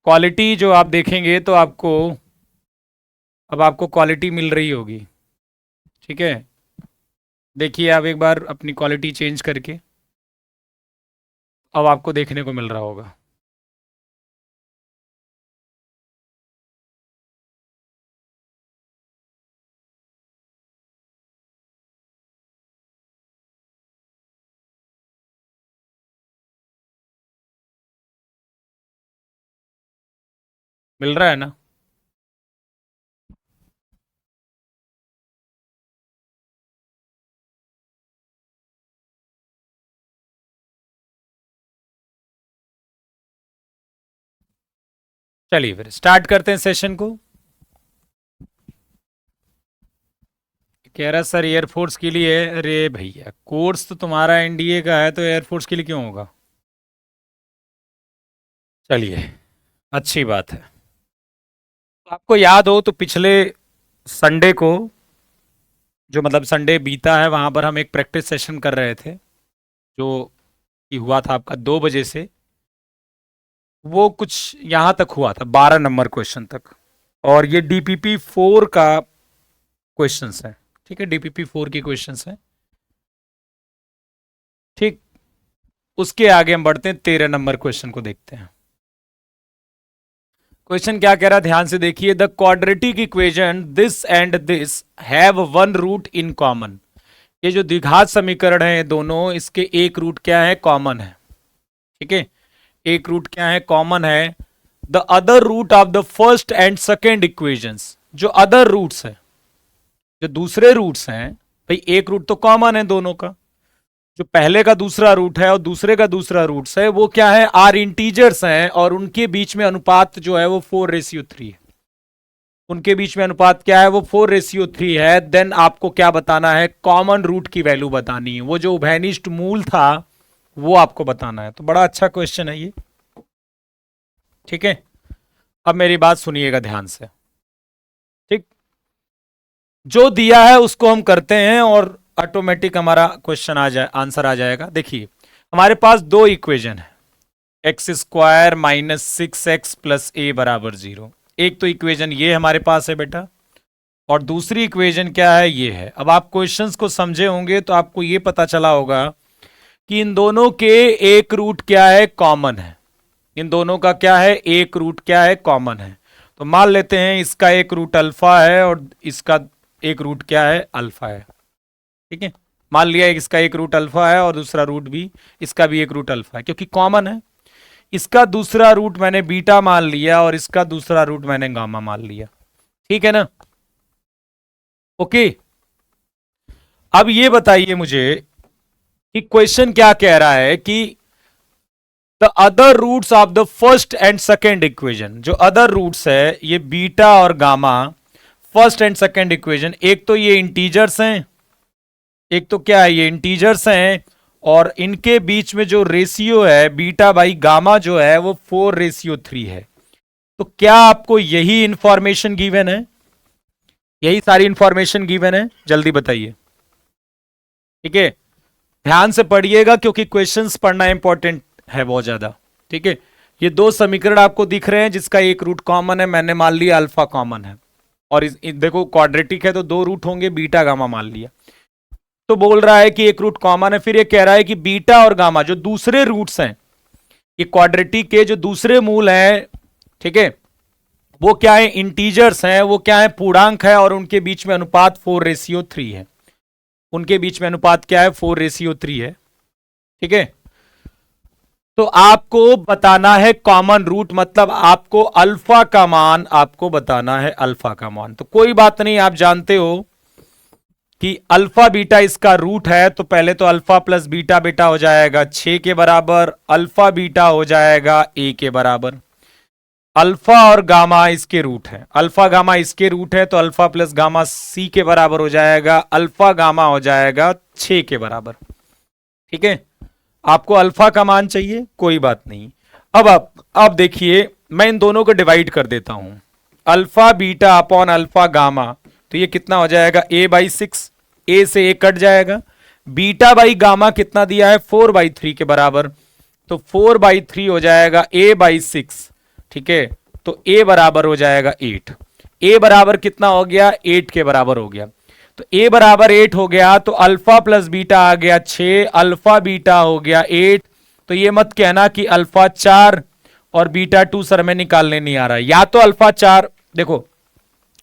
Quality जो आप देखेंगे तो आपको अब आपको क्वालिटी मिल रही होगी। ठीक है, देखिए आप एक बार अपनी क्वालिटी चेंज करके अब आपको देखने को मिल रहा होगा। मिल रहा है ना? चलिए फिर स्टार्ट करते हैं सेशन को। कह रहा सर एयरफोर्स के लिए है। अरे भैया, कोर्स तो तुम्हारा एनडीए का है तो एयरफोर्स के लिए क्यों होगा? चलिए, अच्छी बात है। तो आपको याद हो तो पिछले संडे को, जो मतलब संडे बीता है, वहां पर हम एक प्रैक्टिस सेशन कर रहे थे जो कि हुआ था आपका 2 बजे से। वो कुछ यहाँ तक हुआ था, 12 नंबर क्वेश्चन तक। और ये DPP 4 का क्वेश्चंस है। ठीक है, DPP 4 के क्वेश्चंस हैं। ठीक, उसके आगे हम बढ़ते हैं, 13 नंबर क्वेश्चन को देखते हैं। क्वेश्चन क्या कह रहा है, ध्यान से देखिए। The quadratic equation this and this have one root in common. ये जो द्विघात समीकरण है दोनों, इसके एक रूट क्या है? कॉमन है। ठीक है, एक रूट क्या है? कॉमन है। The other root of the first and second equations, जो अदर रूट्स है, जो दूसरे रूट्स हैं, भाई एक रूट तो कॉमन है दोनों का। जो पहले का दूसरा रूट है और दूसरे का दूसरा रूट्स है, वो क्या है? आर इंटीजर्स हैं, और उनके बीच में अनुपात जो है वो 4:3 है। उनके बीच में अनुपात क्या है? वो 4:3 है। देन आपको क्या बताना है? कॉमन रूट की वैल्यू बतानी है। वो जो उभयनिष्ठ मूल था वो आपको बताना है। तो बड़ा अच्छा क्वेश्चन है ये। ठीक है, अब मेरी बात सुनिएगा ध्यान से। ठीक, जो दिया है उसको हम करते हैं और ऑटोमेटिक हमारा क्वेश्चन आ जाए, आंसर आ जाएगा। देखिए, हमारे पास दो इक्वेशन है, x² - 6x + a = 0। एक तो इक्वेशन ये हमारे पास है बेटा, और दूसरी इक्वेशन क्या है? ये है। अब आप क्वेश्चंस को समझे होंगे तो आपको ये पता चला होगा कि इन दोनों के एक रूट क्या है? कॉमन है। इन दोनों का क्या है? एक रूट क्या है? कॉमन है। तो मान लेते हैं इसका एक रूट अल्फा है और इसका एक रूट क्या है? अल्फा है। ठीक है, मान लिया इसका एक रूट अल्फा है और दूसरा रूट भी, इसका भी एक रूट अल्फा है, क्योंकि कॉमन है। इसका दूसरा रूट मैंने बीटा मान लिया और इसका दूसरा रूट मैंने गामा मान लिया। ठीक है ना? ओके, अब ये बताइए मुझे कि क्वेश्चन क्या कह रहा है कि the other roots of the first and second equation. जो अदर रूट्स है ये बीटा और gamma, first and second equation, एक तो ये इंटीजर्स हैं, एक तो क्या है? ये इंटीजर्स हैं, और इनके बीच में जो रेशियो है बीटा बाई गामा जो है वो 4:3 है। तो क्या आपको यही इंफॉर्मेशन गिवन है? यही सारी इंफॉर्मेशन गिवन है? जल्दी बताइए। ठीक है, ध्यान से पढ़िएगा क्योंकि क्वेश्चंस पढ़ना इंपॉर्टेंट है बहुत ज्यादा। ठीक है, ये दो समीकरण आपको दिख रहे हैं जिसका एक रूट कॉमन है, मैंने मान लिया अल्फा कॉमन है, और देखो क्वाड्रेटिक है तो दो रूट होंगे, बीटा गामा मान लिया। तो बोल रहा है कि एक रूट कॉमन है, फिर ये कह रहा है कि बीटा और गामा जो दूसरे रूट्स हैं, ये क्वाड्रेटिक के जो दूसरे मूल हैं, ठीक है, वो क्या है? इंटीजर्स हैं, वो क्या है? पूर्णांक है, और उनके बीच में अनुपात 4:3 है। उनके बीच में अनुपात क्या है? 4:3 है। ठीक है, तो आपको बताना है कॉमन रूट, मतलब आपको अल्फा का मान आपको बताना है, अल्फा का मान। तो कोई बात नहीं, आप जानते हो कि अल्फा बीटा इसका रूट है, तो पहले तो अल्फा प्लस बीटा बेटा हो जाएगा 6 के बराबर, अल्फा बीटा हो जाएगा a के बराबर। अल्फा और गामा इसके रूट है, अल्फा गामा इसके रूट है, तो अल्फा प्लस गामा c के बराबर हो जाएगा, अल्फा गामा हो जाएगा 6 के बराबर। ठीक है, आपको अल्फा का मान चाहिए, कोई बात नहीं। अब आप देखिए, मैं इन दोनों को डिवाइड कर देता हूं, alpha beta upon alpha gamma, तो ये कितना हो जाएगा? a/6, a से a कट जाएगा। बीटा बाई गामा कितना दिया है? 4/3 के बराबर, तो 4/3 हो जाएगा a/6, ठीक है, तो a बराबर हो जाएगा 8। a बराबर कितना हो गया, 8 के बराबर हो गया। तो a बराबर 8 हो गया, तो अल्फा प्लस बीटा आ गया 6, अल्फा बीटा हो गया 8। तो ये मत कहना कि अल्फा 4 और बीटा 2 सर में निकालने नहीं आ रहा है। या तो अल्फा 4, देखो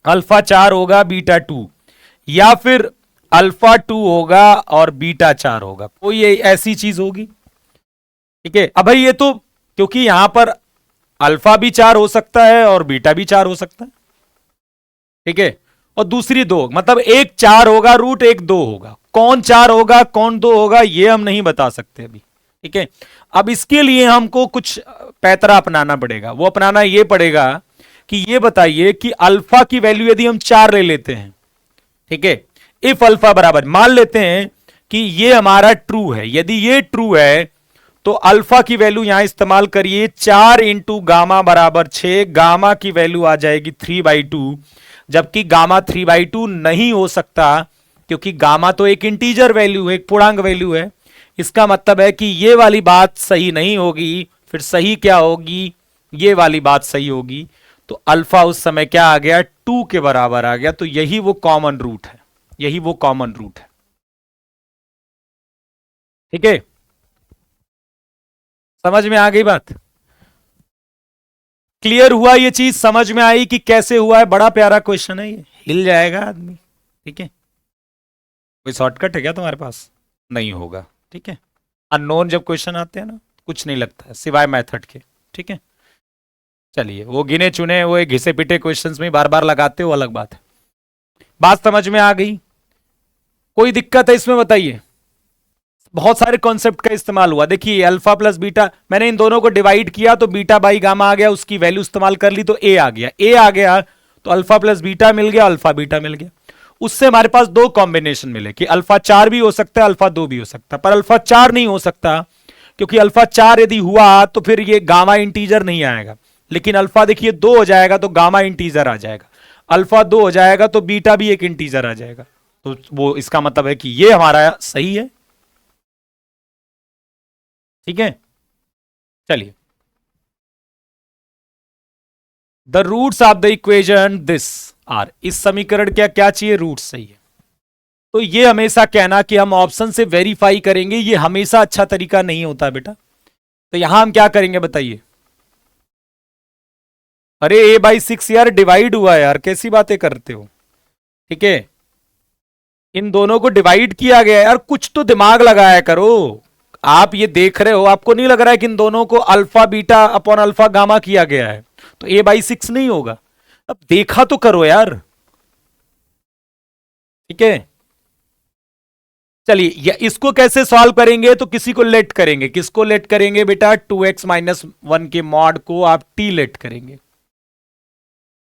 अल्फा 4 होगा बीटा 2, या फिर अल्फा 2 होगा और बीटा 4 होगा, कोई ऐसी चीज होगी। ठीक है, अब भाई ये तो क्योंकि यहां पर अल्फा भी 4 हो सकता है और बीटा भी 4 हो सकता है। ठीक है, और दूसरी 2, मतलब एक 4 होगा रूट, एक 2 होगा। कौन 4 होगा कौन 2 होगा ये हम नहीं बता सकते अभी। ठीक है, अब इसके लिए हमको कुछ पैतरा अपनाना पड़ेगा। वो अपनाना ये पड़ेगा कि ये बताइए कि अल्फा की वैल्यू यदि हम 4 ले लेते हैं, ठीक है, इफ अल्फा बराबर, मान लेते हैं कि ये हमारा ट्रू है, यदि ये ट्रू है तो अल्फा की वैल्यू यहां इस्तेमाल करिए, 4 इंटू गामा बराबर 6, गामा की वैल्यू आ जाएगी 3/2, जबकि गामा 3/2 नहीं हो सकता क्योंकि गामा तो एक इंटीजर वैल्यू है, एक पूर्णांक वैल्यू है। इसका मतलब है कि ये वाली बात सही नहीं होगी। फिर सही क्या होगी, ये वाली बात सही होगी। तो अल्फा उस समय क्या आ गया, 2 के बराबर आ गया। तो यही वो कॉमन रूट है, यही वो कॉमन रूट है। ठीक है, समझ में आ गई बात, क्लियर हुआ, ये चीज समझ में आई कि कैसे हुआ है। बड़ा प्यारा क्वेश्चन है ये, हिल जाएगा आदमी। ठीक है, कोई शॉर्टकट है क्या तुम्हारे पास, नहीं होगा। ठीक है, अननोन जब क्वेश्चन आते हैं ना, कुछ नहीं लगता है सिवाय मेथड के। ठीक है, चलिए, वो गिने चुने वो एक घिसे पिटे क्वेश्चंस में बार बार लगाते हो, अलग बात है। बात समझ में आ गई, कोई दिक्कत है इसमें बताइए। बहुत सारे कॉन्सेप्ट का इस्तेमाल हुआ। देखिए अल्फा प्लस बीटा, मैंने इन दोनों को डिवाइड किया तो बीटा बाई गामा आ गया, उसकी वैल्यू इस्तेमाल कर ली तो ए आ गया। ए आ गया तो अल्फा प्लस बीटा मिल गया, अल्फा बीटा मिल गया। उससे हमारे पास 2 कॉम्बिनेशन मिले कि अल्फा 4 भी हो सकता है, अल्फा 2 भी हो सकता है। पर अल्फा 4 नहीं हो सकता क्योंकि अल्फा 4 यदि हुआ तो फिर ये गामा इंटीजर नहीं आएगा। लेकिन अल्फा देखिए 2 हो जाएगा तो गामा इंटीजर आ जाएगा, अल्फा 2 हो जाएगा तो बीटा भी एक इंटीजर आ जाएगा। तो वो इसका मतलब है कि ये हमारा सही है। ठीक है, चलिए, the roots of the equation this are, इस समीकरण क्या क्या चाहिए, रूट सही है। तो ये हमेशा कहना कि हम ऑप्शन से वेरीफाई करेंगे, ये हमेशा अच्छा तरीका नहीं होता बेटा। तो यहां हम क्या करेंगे बताइए। अरे a/6 यार डिवाइड हुआ यार, कैसी बातें करते हो। ठीक है, इन दोनों को डिवाइड किया गया यार, कुछ तो दिमाग लगाया करो। आप ये देख रहे हो, आपको नहीं लग रहा है कि इन दोनों को alpha beta upon alpha gamma किया गया है, तो a/6 नहीं होगा। अब देखा तो करो यार। ठीक है, चलिए इसको कैसे सॉल्व करेंगे, तो किसी को लेट करेंगे। किसको लेट करेंगे बेटा, 2x-1 के मॉड को आप t लेट करेंगे।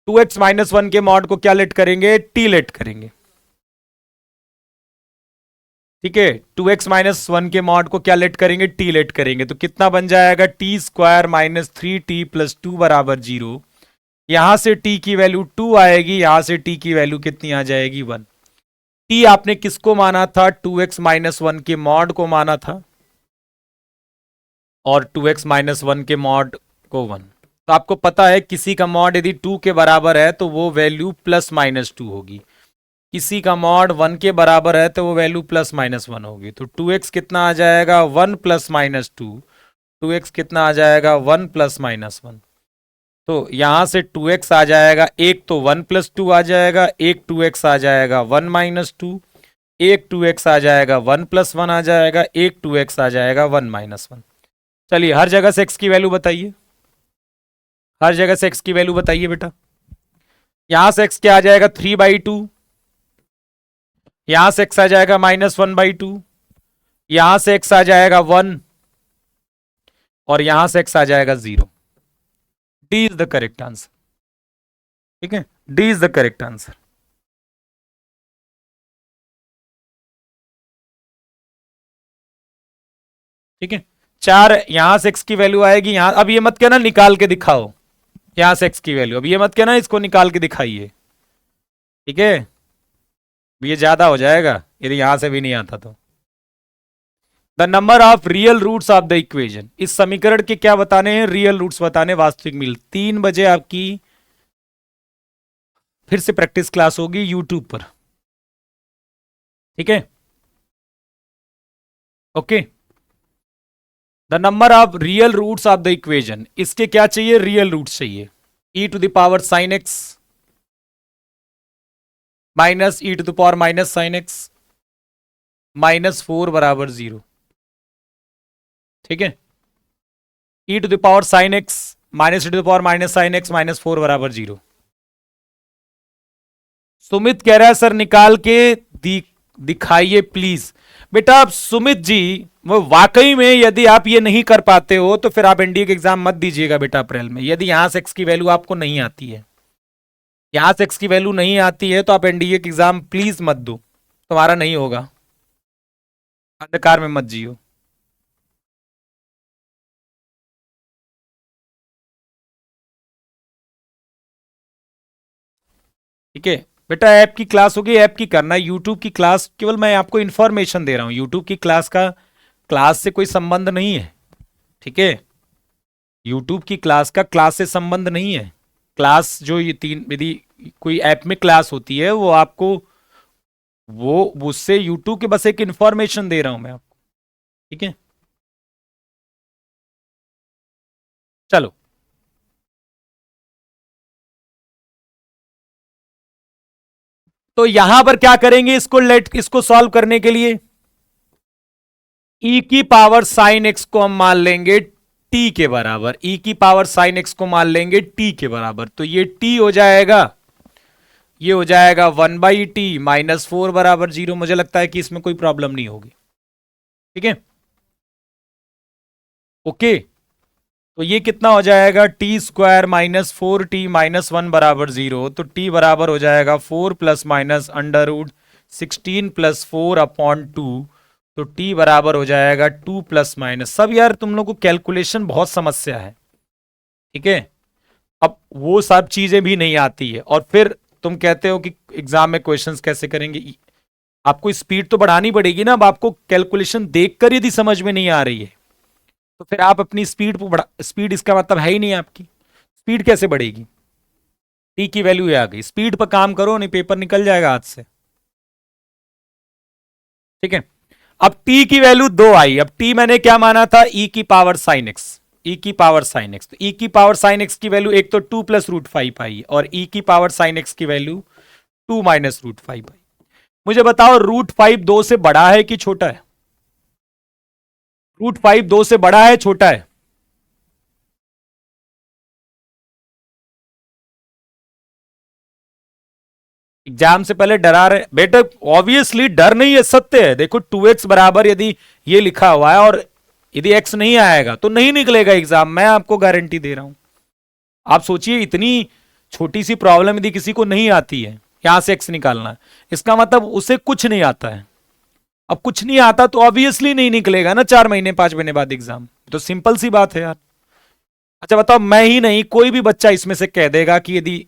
2x-1 के मॉड को क्या लेट करेंगे, t लेट करेंगे। ठीक है, 2x-1 के मॉड को क्या लेट करेंगे, t लेट करेंगे। तो कितना बन जाएगा, t² - 3t + 2 बराबर 0। यहां से t की वैल्यू 2 आएगी, यहां से t की वैल्यू कितनी आ जाएगी, 1। t आपने किसको माना था, 2x-1 के मॉड को माना था, और 2x-1 के मॉड को 1। तो आपको पता है किसी का मॉड यदि 2 के बराबर है तो वो वैल्यू +-2 होगी, किसी का मॉड 1 के बराबर है तो वो वैल्यू +-1 होगी। तो 2x कितना आ जाएगा, 1 +-2। 2x कितना आ जाएगा, 1 +-1। तो यहां से 2x आ जाएगा, एक तो 1 + 2 आ जाएगा, एक 2x आ जाएगा 1 - 2, एक 2x आ जाएगा 1 + 1 आ जाएगा, एक 2x आ जाएगा 1 - 1। चलिए हर जगह से x की वैल्यू बताइए, हर जगह से x की वैल्यू बताइए बेटा। यहां से x क्या आ जाएगा, 3/2, यहां से x आ जाएगा -1/2, यहां से x आ जाएगा 1, और यहां से x आ जाएगा 0। D is the correct answer. ठीक है, D is the correct answer. ठीक है, 4 यहां से x की वैल्यू आएगी यहां। अब ये मत कहना निकाल के दिखाओ, यहां से x की वैल्यू, अब ये मत कहना इसको निकाल के दिखाइए। ठीक है, ये ज्यादा हो जाएगा यदि यहां से भी नहीं आता तो। The number of real roots of the equation, इस समीकरण के क्या बताने हैं, रियल रूट्स बताने, वास्तविक मिल। 3 बजे आपकी फिर से प्रैक्टिस क्लास होगी यूट्यूब पर, ठीक है, okay. The number of real roots of the equation, इसके क्या चाहिए, रियल रूट्स चाहिए। ई to the power sine x minus E to the power minus sine x -4 बराबर 0, ठीक है। ई to the power sine x minus E to the power minus sine x -4 बराबर 0। सुमित कह रहा है सर निकाल के दिखाइए प्लीज। बेटा आप सुमित जी, वो वाकई में यदि आप ये नहीं कर पाते हो तो फिर आप एनडीए का एग्जाम मत दीजिएगा बेटा अप्रैल में। यदि यहां से एक्स की वैल्यू आपको नहीं आती है, यहां से एक्स की वैल्यू नहीं आती है, तो आप एनडीए का एग्जाम प्लीज मत दो, तुम्हारा नहीं होगा। अंधकार में मत जियो। ठीक है बेटा, ऐप की क्लास होगी, ऐप की करना है। यूट्यूब की क्लास केवल मैं आपको इंफॉर्मेशन दे रहा हूं, यूट्यूब की क्लास का क्लास से कोई संबंध नहीं है, ठीक है। यूट्यूब की क्लास का क्लास से संबंध नहीं है। क्लास जो ये तीन, यदि कोई ऐप में क्लास होती है वो आपको, वो उससे यूट्यूब के बस एक इंफॉर्मेशन दे रहा हूं मैं आपको, ठीक है। चलो तो यहां पर क्या करेंगे, इसको सॉल्व करने के लिए ई की पावर साइन एक्स को हम मान लेंगे टी के बराबर, ई की पावर साइन एक्स को मान लेंगे टी के बराबर, तो ये टी हो जाएगा, ये हो जाएगा 1/t -4 बराबर 0। मुझे लगता है कि इसमें कोई प्रॉब्लम नहीं होगी, ठीक है, ओके। तो ये कितना हो जाएगा, t² -4t -1 बराबर 0, तो t बराबर हो जाएगा 4 प्लस माइनस √16 + 4/2, तो t बराबर हो जाएगा 2 प्लस माइनस। सब यार तुम लोग को कैलकुलेशन बहुत समस्या है, ठीक है। अब वो सब चीजें भी नहीं आती है, और फिर तुम कहते हो कि एग्जाम में क्वेश्चंस कैसे करेंगे। आपको स्पीड तो बढ़ानी पड़ेगी ना। अब आपको कैलकुलेशन देखकर यदि समझ में नहीं आ रही है तो फिर आप अपनी स्पीड को बढ़ा, स्पीड इसका मतलब है ही नहीं आपकी, स्पीड कैसे बढ़ेगी। टी की वैल्यू आ गई, स्पीड पर काम करो, नहीं पेपर निकल जाएगा हाथ से, ठीक है। अब टी की वैल्यू 2 आई, अब टी मैंने क्या माना था, ई की पावर साइन एक्स, ई की पावर साइन एक्स, तो ई की पावर साइन एक्स की वैल्यू एक तो 2 + √5 आई, और ई की पावर साइन एक्स की वैल्यू 2 - √5 आई। मुझे बताओ √5 2 से बड़ा है कि छोटा है, √5 2 से बड़ा है छोटा है। एग्जाम से पहले डरा रहे बेटे, ऑब्वियसली डर नहीं है, सत्य है। देखो 2x बराबर यदि ये लिखा हुआ है और यदि x नहीं आएगा तो नहीं निकलेगा एग्जाम, मैं आपको गारंटी दे रहा हूं। आप सोचिए इतनी छोटी सी प्रॉब्लम यदि किसी को नहीं आती है, यहां से x निकालना है, इसका मतलब उसे कुछ नहीं आता है। अब कुछ नहीं आता तो ऑब्वियसली नहीं निकलेगा ना 4 महीने 5 महीने बाद एग्जाम, तो सिंपल सी बात है यार। अच्छा बताओ, मैं ही नहीं कोई भी बच्चा इसमें से कह देगा कि यदि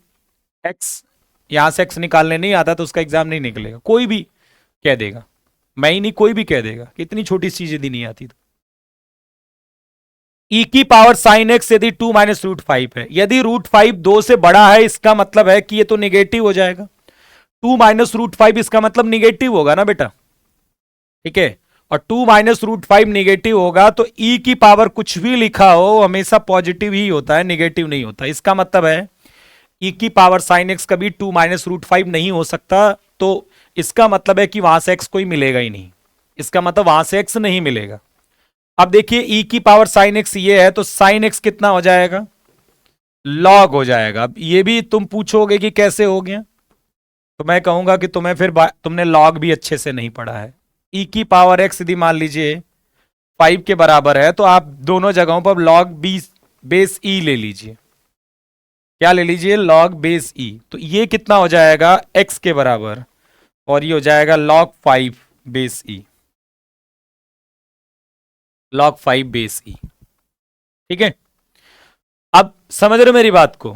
x, यहां से x निकालने नहीं आता तो उसका एग्जाम नहीं निकलेगा, कोई भी कह देगा, मैं ही नहीं कोई भी कह देगा कि इतनी छोटी चीज यदि नहीं आती तो। e की पावर साइन एक्स यदि 2 - √5 है, यदि √5 2 से बड़ा है इसका मतलब है कि ये तो निगेटिव हो जाएगा। 2 - √5 इसका मतलब निगेटिव होगा ना बेटा, ठीक है। और 2 - √5 निगेटिव होगा तो e की पावर कुछ भी लिखा हो हमेशा पॉजिटिव ही होता है, निगेटिव नहीं होता। इसका मतलब है e की पावर साइन एक्स कभी 2 - √5 नहीं हो सकता, तो इसका मतलब है कि वहां से x कोई मिलेगा ही नहीं, इसका मतलब वहां से x नहीं मिलेगा। अब देखिए e की पावर साइन एक्स ये है, तो साइन एक्स कितना हो जाएगा, लॉग हो जाएगा। अब ये भी तुम पूछोगे कि कैसे हो गया, तो मैं कहूंगा कि तुम्हें फिर तुमने लॉग भी अच्छे से नहीं पढ़ा है। e की पावर x यदि मान लीजिए 5 के बराबर है, तो आप दोनों जगहों पर लॉग बेस e ले लीजिए। क्या ले लीजिए, लॉग बेस ई, तो ये कितना हो जाएगा x के बराबर, और ये हो जाएगा log 5 बेस ई, log 5 बेस ई, ठीक है। अब समझ रहे हो मेरी बात को,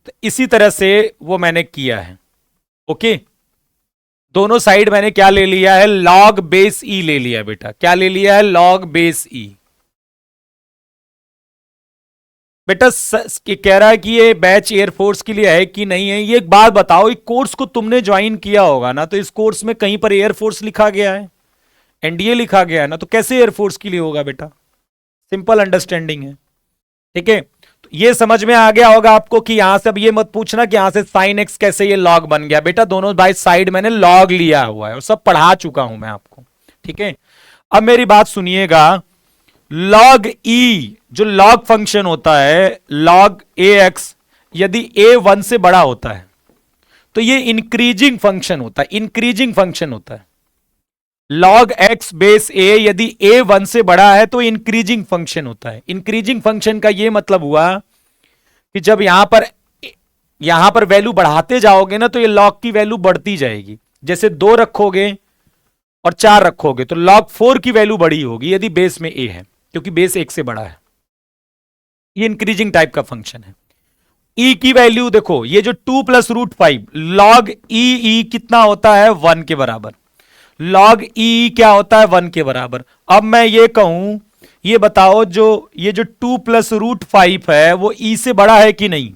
तो इसी तरह से वो मैंने किया है, ओके। दोनों साइड मैंने क्या ले लिया है, लॉग बेस ई ले लिया बेटा। क्या ले लिया है, लॉग बेस ई। बेटा कह रहा है कि ये बैच एयरफोर्स के लिए है कि नहीं है। ये एक बात बताओ, एक कोर्स को तुमने ज्वाइन किया होगा ना, तो इस कोर्स में कहीं पर एयरफोर्स लिखा गया है, एनडीए लिखा गया है ना, तो कैसे एयरफोर्स के लिए होगा बेटा। सिंपल अंडरस्टैंडिंग है, ठीक है। तो ये समझ में आ गया होगा आपको कि यहां से अब ये मत पूछना कि यहां से साइन एक्स कैसे ये लॉग बन गया। बेटा दोनों बाई साइड मैंने लॉग लिया हुआ है और सब पढ़ा चुका हूं मैं आपको, ठीक है। अब मेरी बात सुनिएगा, लॉग ई जो लॉग फंक्शन होता है, लॉग ए एक्स, यदि ए 1 से बड़ा होता है तो ये इंक्रीजिंग फंक्शन होता है, इंक्रीजिंग फंक्शन होता है। लॉग एक्स बेस ए यदि ए 1 से बड़ा है तो इंक्रीजिंग फंक्शन होता है। इंक्रीजिंग फंक्शन का यह मतलब हुआ कि जब यहां पर वैल्यू बढ़ाते जाओगे ना, तो ये लॉग की वैल्यू बढ़ती जाएगी। जैसे 2 रखोगे और 4 रखोगे तो log 4 की वैल्यू बड़ी होगी यदि बेस में a है, क्योंकि बेस 1 से बड़ा है। ये इंक्रीजिंग टाइप का फंक्शन है। e की वैल्यू देखो, ये जो 2 प्लस रूट 5 लॉग ई कितना होता है, 1 के बराबर। लॉग ई क्या होता है, 1 के बराबर। अब मैं ये कहूं, ये बताओ ये जो 2 प्लस रूट 5 है वो e से बड़ा है कि नहीं,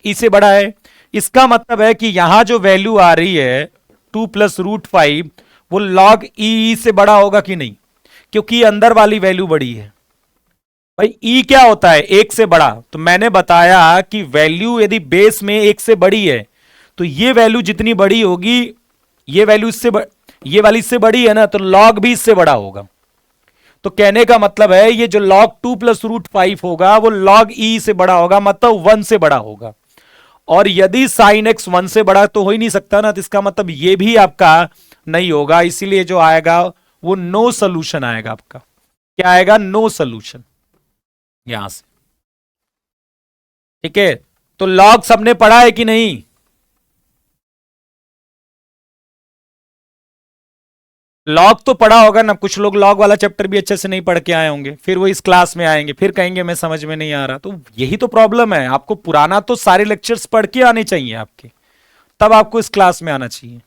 e से बड़ा है। इसका मतलब है कि यहां जो वैल्यू आ रही है 2 प्लस रूट 5 वो लॉग ई से बड़ा होगा कि नहीं, क्योंकि अंदर वाली वैल्यू बड़ी है। भाई ई क्या होता है, 1 से बड़ा। तो मैंने बताया कि वैल्यू यदि बेस में 1 से बड़ी है तो ये वैल्यू जितनी बड़ी होगी, ये वैल्यू ये वाली इससे बड़ी है ना, तो लॉग भी इससे बड़ा होगा। तो कहने का मतलब है ये जो लॉग 2 प्लस रूट 5 होगा वो लॉग ई से बड़ा होगा, मतलब 1 से बड़ा होगा। और यदि साइन एक्स 1 से बड़ा तो हो ही नहीं सकता ना, तो इसका मतलब ये भी आपका नहीं होगा। इसीलिए जो आएगा वो नो सोल्यूशन आएगा आपका। क्या आएगा, नो सोल्यूशन यहां से, ठीक है। तो लॉग सबने पढ़ा है कि नहीं, लॉग तो पढ़ा होगा ना। कुछ लोग लॉग वाला चैप्टर भी अच्छे से नहीं पढ़ के आए होंगे, फिर वो इस क्लास में आएंगे, फिर कहेंगे मैं समझ में नहीं आ रहा। तो यही तो प्रॉब्लम है, आपको पुराना तो सारे लेक्चर्स पढ़ के आने चाहिए आपके, तब आपको इस क्लास में आना चाहिए,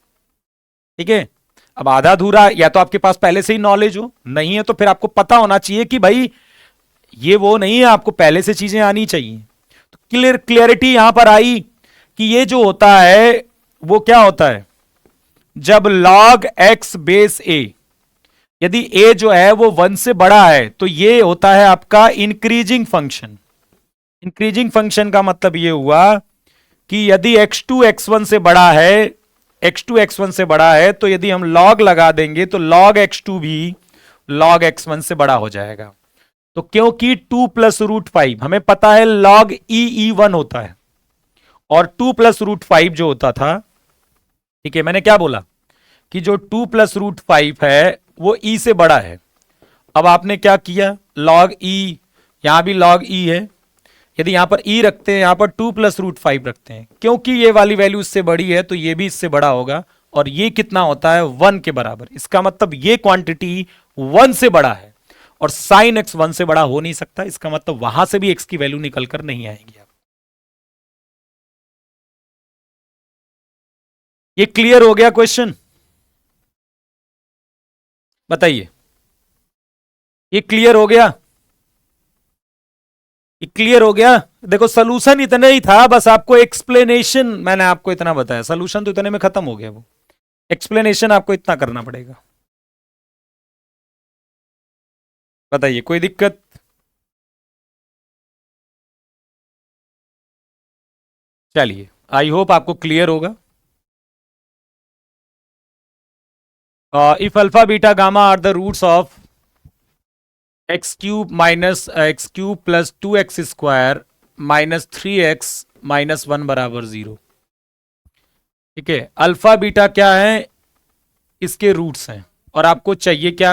ठीक है। अब आधा अधूरा, या तो आपके पास पहले से ही नॉलेज हो, नहीं है तो फिर आपको पता होना चाहिए कि भाई ये वो नहीं है, आपको पहले से चीजें आनी चाहिए। तो क्लियरिटी यहां पर आई कि ये जो होता है वो क्या होता है, जब log x बेस a, यदि a जो है वो 1 से बड़ा है तो ये होता है आपका इंक्रीजिंग फंक्शन। इंक्रीजिंग फंक्शन का मतलब ये हुआ कि यदि x2 x1 से बड़ा है, x2 x1 से बड़ा है, तो यदि हम log लगा देंगे तो log x2 भी log x1 से बड़ा हो जाएगा। तो क्योंकि 2 प्लस रूट 5 हमें पता है log e1 होता है, और 2 प्लस रूट 5 जो होता था, ठीक है, मैंने क्या बोला कि जो 2 प्लस रूट 5 है वो e से बड़ा है। अब आपने क्या किया, log e, यहां भी log e है, यदि यहां पर e रखते हैं, यहां पर 2 प्लस रूट 5 रखते हैं, क्योंकि ये वाली वैल्यू इससे बड़ी है तो ये भी इससे बड़ा होगा, और ये कितना होता है, 1 के बराबर। इसका मतलब ये क्वांटिटी 1 से बड़ा है, और साइन एक्स 1 से बड़ा हो नहीं सकता। इसका मतलब वहां से भी x की वैल्यू निकलकर नहीं आएगी। ये क्लियर हो गया क्वेश्चन, बताइए, ये क्लियर हो गया, ये क्लियर हो गया। देखो सोल्यूशन इतना ही था, बस आपको एक्सप्लेनेशन मैंने आपको इतना बताया, सोल्यूशन तो इतने में खत्म हो गया, वो एक्सप्लेनेशन आपको इतना करना पड़ेगा। बताइए, कोई दिक्कत। चलिए, आई होप आपको क्लियर होगा। If alpha beta gamma are the roots of x cube minus x cube plus 2x square minus 3x minus 1 बराबर 0, ठीक है। अल्फा बीटा क्या है, इसके रूट्स हैं, और आपको चाहिए क्या,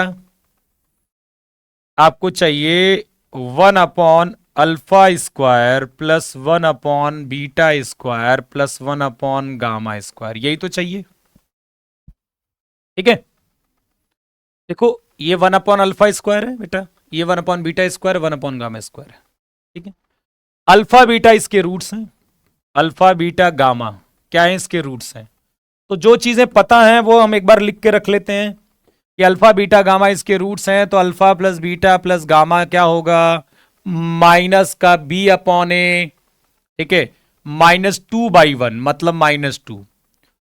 आपको चाहिए 1 upon alpha square plus 1 upon beta square plus 1 upon gamma square, यही तो चाहिए, ठीक है। देखो ये 1 अपॉन अल्फा स्क्वायर है बेटा, ये 1 upon beta square, 1 upon gamma square है, ठीक है। अल्फा बीटा इसके रूट्स हैं, अल्फा बीटा गामा क्या है, इसके रूट्स हैं। तो जो चीजें पता हैं वो हम एक बार लिख के रख लेते हैं कि अल्फा बीटा गामा इसके रूट्स हैं, तो alpha plus beta plus gamma क्या होगा, माइनस का बी अपॉन ए, ठीक है, -2/1 मतलब -2,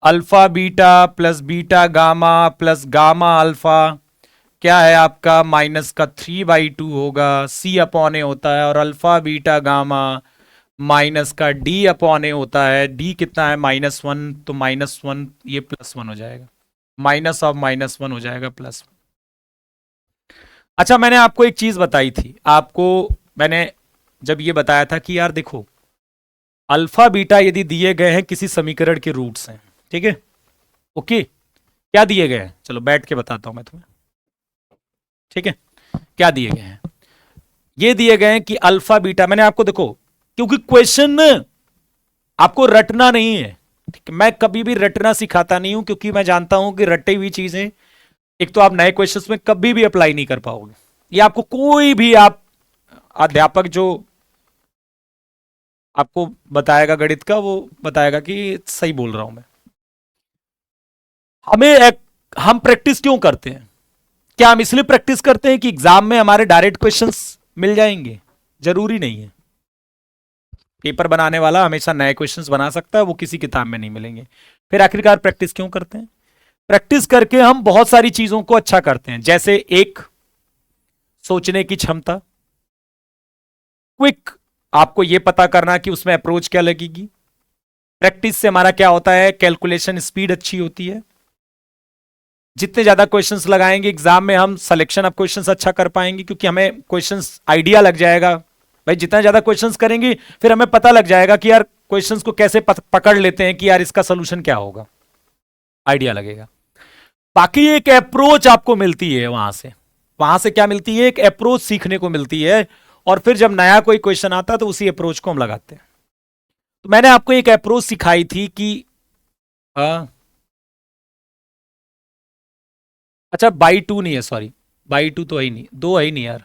alpha beta plus beta gamma plus gamma alpha क्या है आपका, -3/2 होगा, सी अपॉन ए होता है, और अल्फा बीटा गामा माइनस का डी अपॉन ए होता है, डी कितना है -1, तो -1 ये +1 हो जाएगा, माइनस ऑफ -1 हो जाएगा +1। अच्छा, मैंने आपको एक चीज बताई थी, आपको मैंने जब ये बताया था कि यार देखो, अल्फा बीटा यदि दिए गए हैं किसी समीकरण के रूट्स हैं, ठीक है, ओके, क्या दिए गए हैं, चलो बैठ के बताता हूं मैं तुम्हें, ठीक है, क्या दिए गए हैं, ये दिए गए हैं कि अल्फा बीटा, मैंने आपको देखो, क्योंकि क्वेश्चन आपको रटना नहीं है, ठीक है, मैं कभी भी रटना सिखाता नहीं हूं, क्योंकि मैं जानता हूं कि रटी हुई चीजें एक तो आप नए क्वेश्चंस में कभी भी अप्लाई नहीं कर पाओगे, ये आपको कोई भी आप अध्यापक जो आपको बताएगा गणित का वो बताएगा कि सही बोल रहा हूं मैं। हम प्रैक्टिस क्यों करते हैं, क्या हम इसलिए प्रैक्टिस करते हैं कि एग्जाम में हमारे डायरेक्ट क्वेश्चंस मिल जाएंगे, जरूरी नहीं है, पेपर बनाने वाला हमेशा नए क्वेश्चंस बना सकता है, वो किसी किताब में नहीं मिलेंगे। फिर आखिरकार प्रैक्टिस क्यों करते हैं, प्रैक्टिस करके हम बहुत सारी चीजों को अच्छा करते हैं, जैसे एक सोचने की क्षमता, क्विक, आपको यह पता करना कि उसमें अप्रोच क्या लगेगी, प्रैक्टिस से हमारा क्या होता है, कैलकुलेशन स्पीड अच्छी होती है, जितने ज्यादा क्वेश्चंस लगाएंगे एग्जाम में हम सिलेक्शन ऑफ क्वेश्चंस अच्छा कर पाएंगे, क्योंकि हमें क्वेश्चंस आइडिया लग जाएगा, भाई जितना ज्यादा क्वेश्चंस करेंगे फिर हमें पता लग जाएगा कि यार क्वेश्चंस को कैसे पकड़ लेते हैं कि यार इसका सोल्यूशन क्या होगा, आइडिया लगेगा। बाकी एक अप्रोच आपको मिलती है वहां से क्या मिलती है, एक अप्रोच सीखने को मिलती है, और फिर जब नया कोई क्वेश्चन आता है तो उसी अप्रोच को हम लगाते हैं। तो मैंने आपको एक अप्रोच सिखाई थी कि अच्छा बाई 2 नहीं है, सॉरी, बाई 2 तो है ही नहीं, 2 है ही नहीं यार,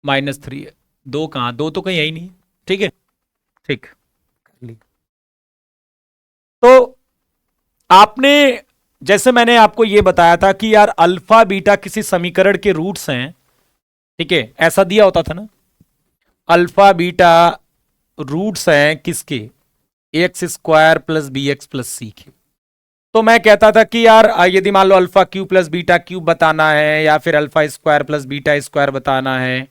-3 है, 2 कहां, 2 तो कहीं है ही नहीं, ठीक है, ठीक, कर ली। तो आपने, जैसे मैंने आपको यह बताया था कि यार अल्फा बीटा किसी समीकरण के रूट्स हैं, ठीक है, ऐसा दिया होता था ना, अल्फा बीटा रूट्स हैं किसके, x² plus B X plus C के। तो मैं कहता था कि यार यदि मान लो alpha cube plus beta cube बताना है, या फिर alpha square plus beta square बताना है,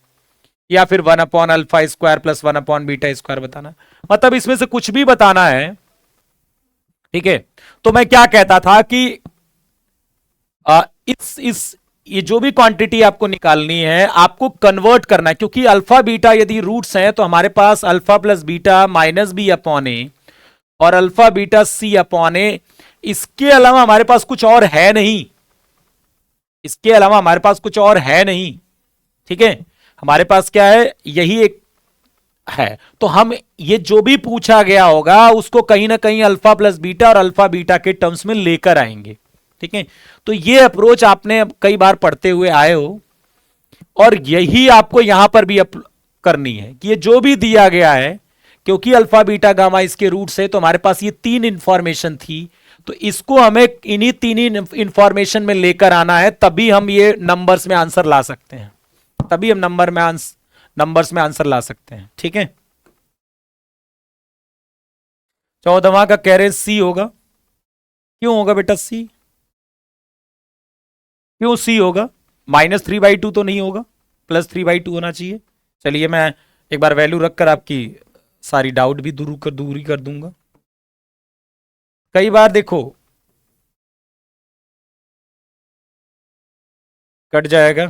या फिर 1/अल्फा² प्लस 1/बीटा² बताना है, मतलब इसमें से कुछ भी बताना है, ठीक है, तो मैं क्या कहता था कि इस ये जो भी क्वांटिटी आपको निकालनी है आपको कन्वर्ट करना है, क्योंकि अल्फा बीटा यदि रूट्स हैं तो हमारे पास alpha plus beta minus B upon ए और अल्फा बीटा सी अपॉन ए, इसके अलावा हमारे पास कुछ और है नहीं, इसके अलावा हमारे पास कुछ और है नहीं, ठीक है, हमारे पास क्या है, यही एक है। तो हम ये जो भी पूछा गया होगा उसको कहीं ना कहीं अल्फा प्लस बीटा और अल्फा बीटा के टर्म्स में लेकर आएंगे, ठीक है। तो ये अप्रोच आपने कई बार पढ़ते हुए आए हो, और यही आपको यहां पर भी करनी है कि ये जो भी दिया गया है, क्योंकि अल्फा बीटा गामा इसके रूट से, तो हमारे पास ये 3 इंफॉर्मेशन थी, तो इसको हमें इन्हीं 3 इंफॉर्मेशन में लेकर आना है, तभी हम ये नंबर्स में आंसर ला सकते हैं, तभी हम नंबर्स में आंसर ला सकते हैं, ठीक है। 14वां का कह रहे सी होगा, क्यों होगा बेटा सी, क्यों सी होगा, -3/2 तो नहीं होगा, +3/2 होना चाहिए। चलिए मैं एक बार वैल्यू रखकर आपकी सारी डाउट भी दूरी कर दूंगा। कई बार देखो कट जाएगा,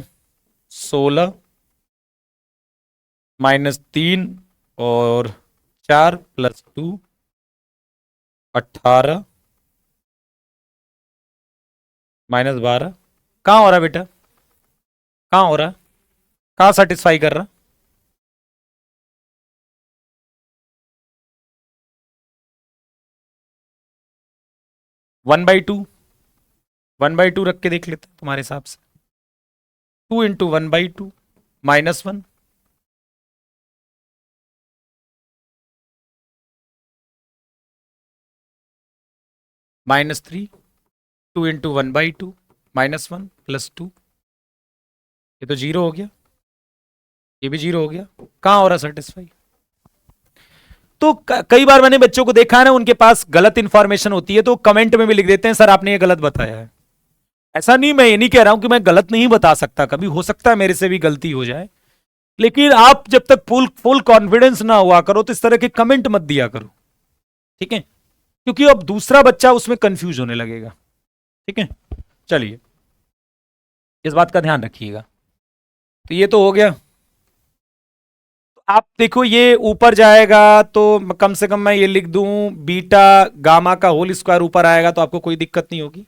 16 -3 और 4 +2 18 -12, कहां हो रहा बेटा, कहां हो रहा, कहां सेटिस्फाई कर रहा, 1/2, 1/2 रख के देख लेते हैं तुम्हारे हिसाब से, 2 × 1/2 -1, -3, 2 इंटू 1/2 -1 +2, ये तो 0 हो गया, ये भी 0 हो गया, कहाँ हो रहा सेटिस्फाई? तो कई बार मैंने बच्चों को देखा है ना, उनके पास गलत इंफॉर्मेशन होती है तो कमेंट में भी लिख देते हैं सर आपने ये गलत बताया है। ऐसा नहीं, मैं ये नहीं कह रहा हूं कि मैं गलत नहीं बता सकता, कभी हो सकता है मेरे से भी गलती हो जाए, लेकिन आप जब तक फुल फुल कॉन्फिडेंस ना हुआ करो तो इस तरह के कमेंट मत दिया करो, ठीक है, क्योंकि अब दूसरा बच्चा उसमें कंफ्यूज होने लगेगा, ठीक है। चलिए इस बात का ध्यान रखिएगा। तो ये तो हो गया। आप देखो ये ऊपर जाएगा तो कम से कम मैं ये लिख दूं, बीटा गामा का होल स्क्वायर ऊपर आएगा तो आपको कोई दिक्कत नहीं होगी,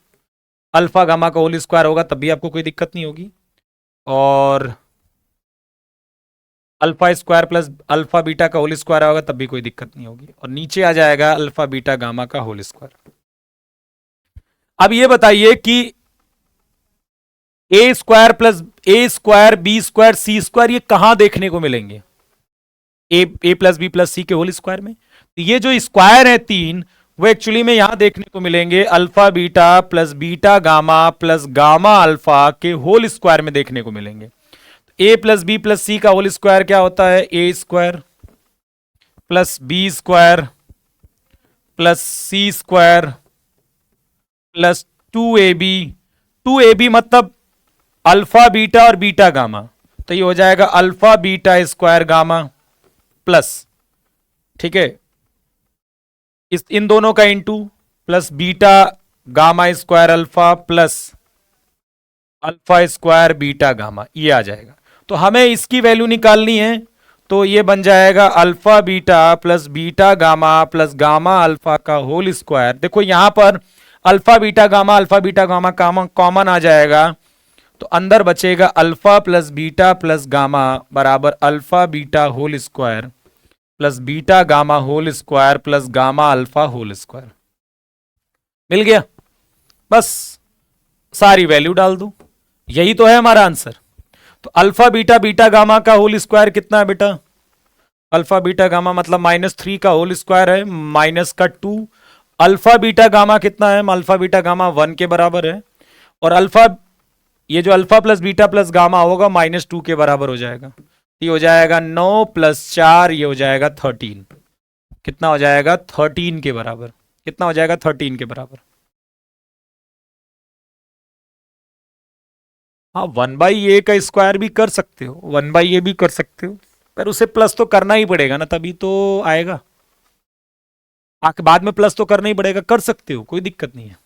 अल्फा गामा का होल स्क्वायर होगा तब भी आपको कोई दिक्कत नहीं होगी, और alpha square plus alpha beta का होल स्क्वायर होगा तब भी कोई दिक्कत नहीं होगी, और नीचे आ जाएगा अल्फा बीटा गामा का होल स्क्वायर। अब ये बताइए कि ए square plus A square B square C square ये कहां देखने को मिलेंगे? A plus B plus C के होल स्क्वायर में। तो ये जो स्क्वायर है तीन, वो एक्चुअली में यहां देखने को मिलेंगे alpha beta plus beta gamma plus gamma alpha के होल स्क्वायर में देखने को मिलेंगे। A plus B plus C का होल स्क्वायर क्या होता है? A square plus B square plus C square plus 2ab, 2ab मतलब अल्फा बीटा और बीटा गामा, तो ये हो जाएगा alpha beta square gamma plus, ठीक है, इस इन दोनों का into plus beta gamma square alpha plus alpha square beta gamma, ये आ जाएगा। तो हमें इसकी वैल्यू निकालनी है, तो ये बन जाएगा alpha beta plus beta gamma plus gamma alpha का होल स्क्वायर। देखो यहां पर अल्फा बीटा गामा कॉमन आ जाएगा, तो अंदर बचेगा अल्फा प्लस गामा बराबर alpha beta whole square plus beta gamma whole square plus gamma alpha whole square. मिल गया, बस सारी वैल्यू डाल दो, यही तो है हमारा आंसर। तो अल्फा बीटा गामा का होल स्क्वायर कितना है बेटा? अल्फा बीटा गामा मतलब -3 का होल स्क्वायर है, माइनस का 2, अल्फा बीटा गामा कितना है? अल्फा बीटा गामा 1 के बराबर है, और अल्फा ये जो अल्फा प्लस गामा होगा -2 के बराबर हो जाएगा, ये हो जाएगा 9 + 4, ये हो जाएगा 13। कितना हो जाएगा? 13 के बराबर। कितना हो जाएगा? 13 के बराबर। हाँ 1/a का स्क्वायर भी कर सकते हो, 1/a भी कर सकते हो, पर उसे प्लस तो करना ही पड़ेगा ना, तभी तो आएगा। आके बाद में प्लस तो करना ही पड़ेगा, कर सकते हो, कोई दिक्कत नहीं है,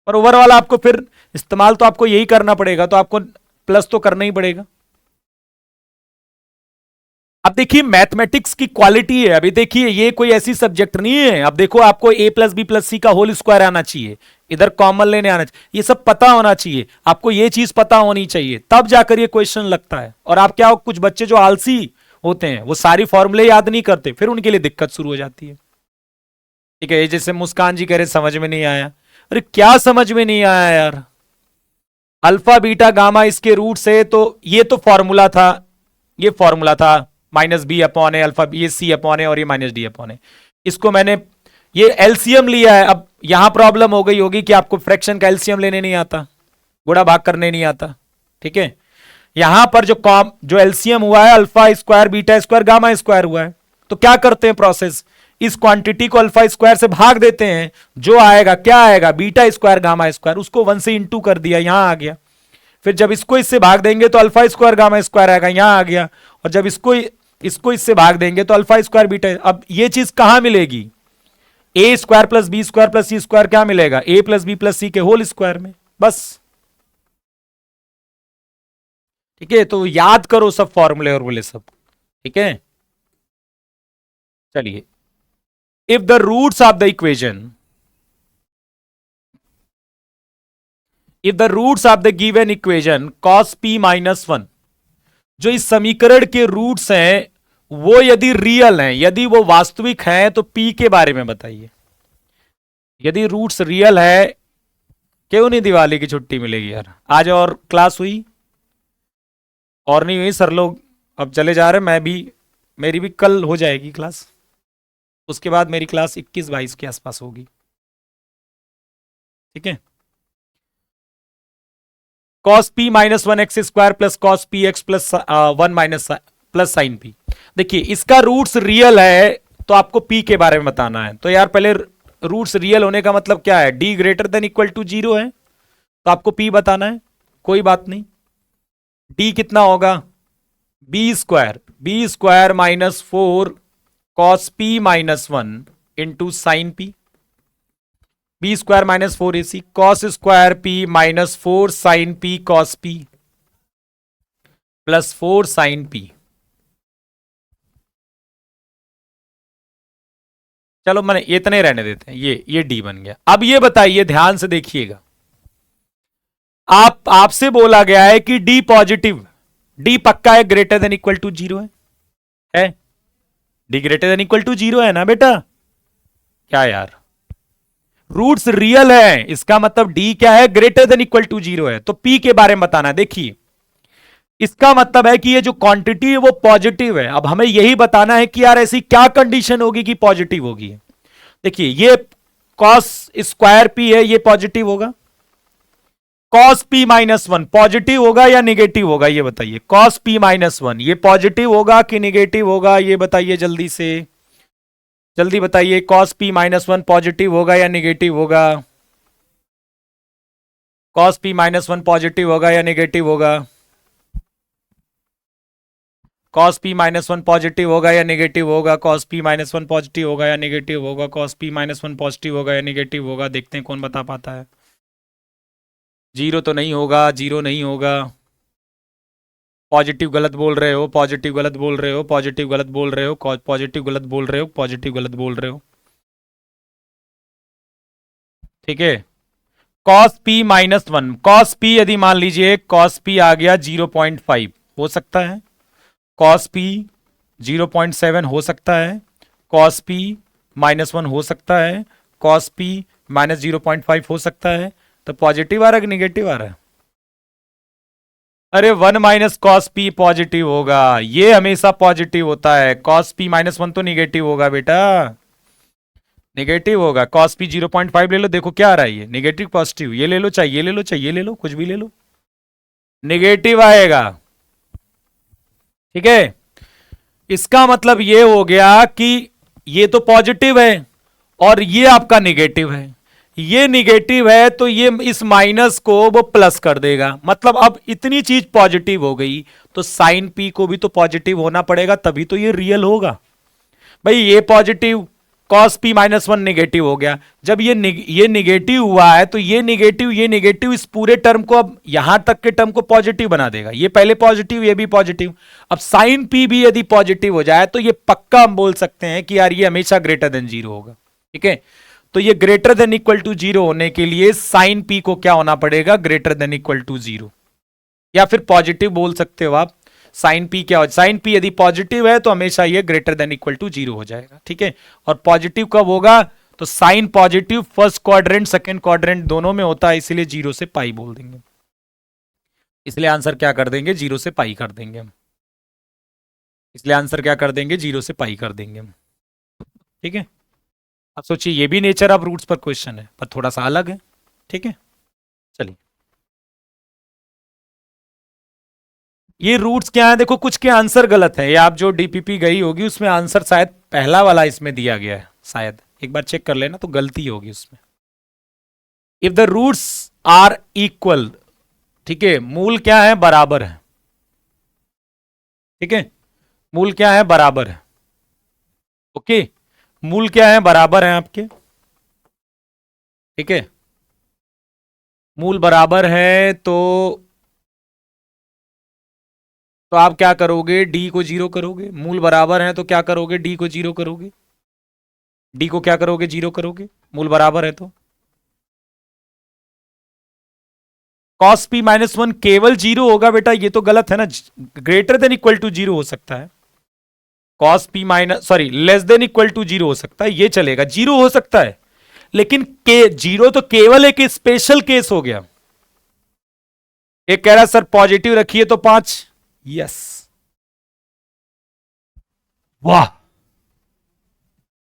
पर ओवर वाला आपको फिर इस्तेमाल तो आपको यही करना पड़ेगा, तो आपको प्लस तो करना ही पड़ेगा। अब देखिए मैथमेटिक्स की क्वालिटी है, अभी देखिए ये कोई ऐसी सब्जेक्ट नहीं है। अब देखो आपको a plus B plus C का होल स्क्वायर आना चाहिए, इधर कॉमन लेने आना चाहिए, ये सब पता होना चाहिए आपको, ये चीज पता होनी चाहिए, तब जाकर ये क्वेश्चन लगता है। और आप क्या हो, कुछ बच्चे जो आलसी होते हैं वो सारी फॉर्मूले याद नहीं करते, फिर उनके लिए दिक्कत शुरू हो जाती है, ठीक है। जैसे मुस्कान जी कह रहे समझ में नहीं आया, अरे क्या समझ में नहीं आया यार? अल्फा बीटा गामा इसके रूट से, तो ये तो फॉर्मूला था, ये फॉर्मूला था -b/a अल्फा, ये c/a और ये -d/a। इसको मैंने ये एलसीएम लिया है। अब यहां प्रॉब्लम हो गई होगी कि आपको फ्रैक्शन का एलसीएम लेने नहीं आता, गुणा भाग करने नहीं आता, ठीक है। यहां पर जो एलसीएम हुआ है alpha square beta square gamma square हुआ है, तो क्या करते हैं प्रोसेस, इस क्वांटिटी को अल्फा स्क्वायर से भाग देते हैं, जो आएगा क्या आएगा? बीटा स्क्वायर गामा स्क्वायर, उसको 1 से इंटू कर दिया, यहां आ गया। फिर जब इसको इससे भाग देंगे तो अल्फा स्क्वायर गामा स्क्वायर आएगा, यहां आ गया। और जब इसको इससे भाग देंगे तो अल्फा स्क्वायर बीटा। अब ये चीज कहां मिलेगी? A square plus B square plus C square क्या मिलेगा? A plus B plus C के होल स्क्वायर में, बस, ठीक है। तो याद करो सब फॉर्मूले और बोले सब, ठीक है। चलिए, if the roots of the equation, if the roots of the given equation cos p -1, जो इस समीकरण के रूट्स हैं वो यदि रियल हैं, यदि वो वास्तविक हैं, तो p के बारे में बताइए। यदि रूट्स रियल है, क्यों नहीं दिवाली की छुट्टी मिलेगी यार? आज और क्लास हुई और नहीं हुई? सर लोग अब चले जा रहे, मैं भी, मेरी भी कल हो जाएगी क्लास, उसके बाद मेरी क्लास 21-22 के आसपास होगी। ठीक है। Cos P minus one x square plus cos P x plus one minus plus sign P. देखिए इसका रूट्स रियल है तो आपको पी के बारे में बताना है। तो यार पहले रूट्स रियल होने का मतलब क्या है, D greater than equal to zero है तो आपको पी बताना है। कोई बात नहीं, डी कितना होगा, B square minus four cos P minus one into sine P. B square minus four A C cos square P minus four sine P cos P plus four sine P. चलो मैंने इतने रहने देते हैं, ये D बन गया। अब ये बताइए, ध्यान से देखिएगा, आपसे बोला गया है कि डी पॉजिटिव, डी पक्का है, greater than equal to zero है D greater than equal to zero है ना बेटा। क्या यार, रूट्स रियल है इसका मतलब डी क्या है, greater than equal to zero है। तो पी के बारे में बताना। देखिए इसका मतलब है कि ये जो क्वांटिटी है वो पॉजिटिव है। अब हमें यही बताना है कि यार ऐसी क्या कंडीशन होगी कि पॉजिटिव होगी। देखिए ये कॉस स्क्वायर पी है, ये पॉजिटिव होगा। Cos P minus one positive होगा या निगेटिव होगा, ये बताइए। कॉस पी माइनस वन ये पॉजिटिव होगा कि निगेटिव होगा, ये बताइए जल्दी से, जल्दी बताइए। Cos P minus one positive होगा या निगेटिव होगा, cos P minus one positive होगा या निगेटिव होगा, cos P minus one positive होगा या निगेटिव होगा, cos P minus one positive होगा या निगेटिव होगा, cos P minus one positive होगा या निगेटिव होगा। देखते हैं कौन बता पाता है। जीरो तो नहीं होगा, जीरो नहीं होगा। पॉजिटिव गलत बोल रहे हो, पॉजिटिव गलत बोल रहे हो, पॉजिटिव गलत बोल रहे हो, पॉजिटिव गलत बोल रहे हो, पॉजिटिव गलत बोल रहे हो। ठीक है। Cos P minus one, cos P यदि मान लीजिए कॉस पी आ गया 0.5 हो सकता है, कॉस पी 0.7 हो सकता है, कॉस पी माइनस वन हो सकता है, कॉस पी माइनस 0.5 हो सकता है। तो पॉजिटिव आ रहा है कि निगेटिव आ रहा है? अरे one minus cos P positive होगा, ये हमेशा पॉजिटिव होता है। कॉस पी माइनस वन तो निगेटिव होगा बेटा, निगेटिव होगा। कॉस पी 0.5 ले लो, देखो क्या आ रहा है, ये निगेटिव पॉजिटिव, ये ले लो, चाहिए ये ले लो, चाहिए ले लो, कुछ भी ले लो, निगेटिव आएगा। ठीक है, इसका मतलब ये हो गया कि ये तो पॉजिटिव है और ये आपका निगेटिव है, ये निगेटिव है तो ये इस माइनस को वो प्लस कर देगा। मतलब अब इतनी चीज पॉजिटिव हो गई तो साइन पी को भी तो पॉजिटिव होना पड़ेगा, तभी तो ये रियल होगा। भाई ये positive, cos P minus one negative हो गया। जब ये निगेटिव हुआ है तो ये निगेटिव इस पूरे टर्म को, अब यहां तक के टर्म को पॉजिटिव बना देगा। ये पहले पॉजिटिव, ये भी पॉजिटिव। अब साइन पी भी यदि पॉजिटिव हो जाए तो ये पक्का हम बोल सकते हैं कि यार ये हमेशा ग्रेटर देन जीरो होगा। ठीक है, तो ये greater than equal to zero होने के लिए साइन पी को क्या होना पड़ेगा, greater than equal to zero, या फिर पॉजिटिव बोल सकते हो आप। साइन पी क्या हो, साइन पी यदि पॉजिटिव है तो हमेशा ये greater than equal to zero हो जाएगा। ठीक है, और पॉजिटिव कब होगा, तो sine positive first quadrant second quadrant दोनों में होता है, इसलिए जीरो से पाई बोल देंगे। इसलिए आंसर क्या कर देंगे, जीरो से पाई कर देंगे हम। इसलिए आंसर क्या कर देंगे, जीरो से पाई कर देंगे हम। ठीक है, अब सोचिए ये भी नेचर ऑफ रूट्स पर क्वेश्चन है पर थोड़ा सा अलग है। ठीक है, चलिए ये रूट्स क्या है, देखो कुछ के आंसर गलत है। ये आप जो डीपीपी गई होगी उसमें आंसर शायद पहला वाला इसमें दिया गया है, शायद एक बार चेक कर लेना तो गलती होगी उसमें। If the roots are equal, ठीक है, मूल क्या है, बराबर है। ठीक है, मूल क्या है, बराबर है। ओके, मूल क्या है, बराबर है आपके। ठीक है, मूल बराबर है तो आप क्या करोगे, डी को जीरो करोगे। मूल बराबर है तो क्या करोगे, डी को जीरो करोगे। डी को क्या करोगे, जीरो करोगे, मूल बराबर है तो। कॉस पी माइनस वन केवल जीरो होगा बेटा, ये तो गलत है ना, greater than equal to zero हो सकता है। Cos P minus sorry less than equal to zero हो सकता है, ये चलेगा, जीरो हो सकता है। लेकिन के जीरो तो केवल एक स्पेशल केस हो गया। एक कह रहा सर पॉजिटिव रखिए तो 5, यस, वाह,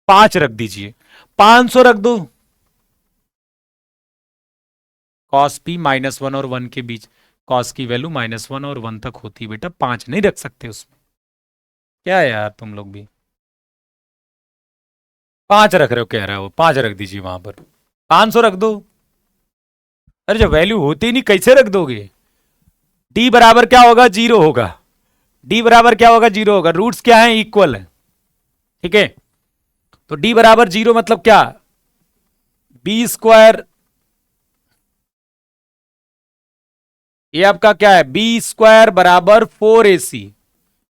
5 रख दीजिए, 500 रख दो, कॉस पी -1 और 1 के बीच कॉस की वैल्यू -1 और 1 तक होती है बेटा, 5 नहीं रख सकते उसमें। क्या है यार तुम लोग भी 5 रख रहे हो, कह रहा हो 5 रख दीजिए वहां पर, 500 रख दो। अरे जब वैल्यू होती ही नहीं कैसे रख दोगे? डी बराबर क्या होगा? 0 होगा। डी बराबर क्या होगा? 0 होगा। रूट्स क्या है? इक्वल है। ठीक है, तो डी बराबर 0 मतलब क्या? बी स्क्वायर, ये आपका क्या है? बी स्क्वायर बराबर 4ac।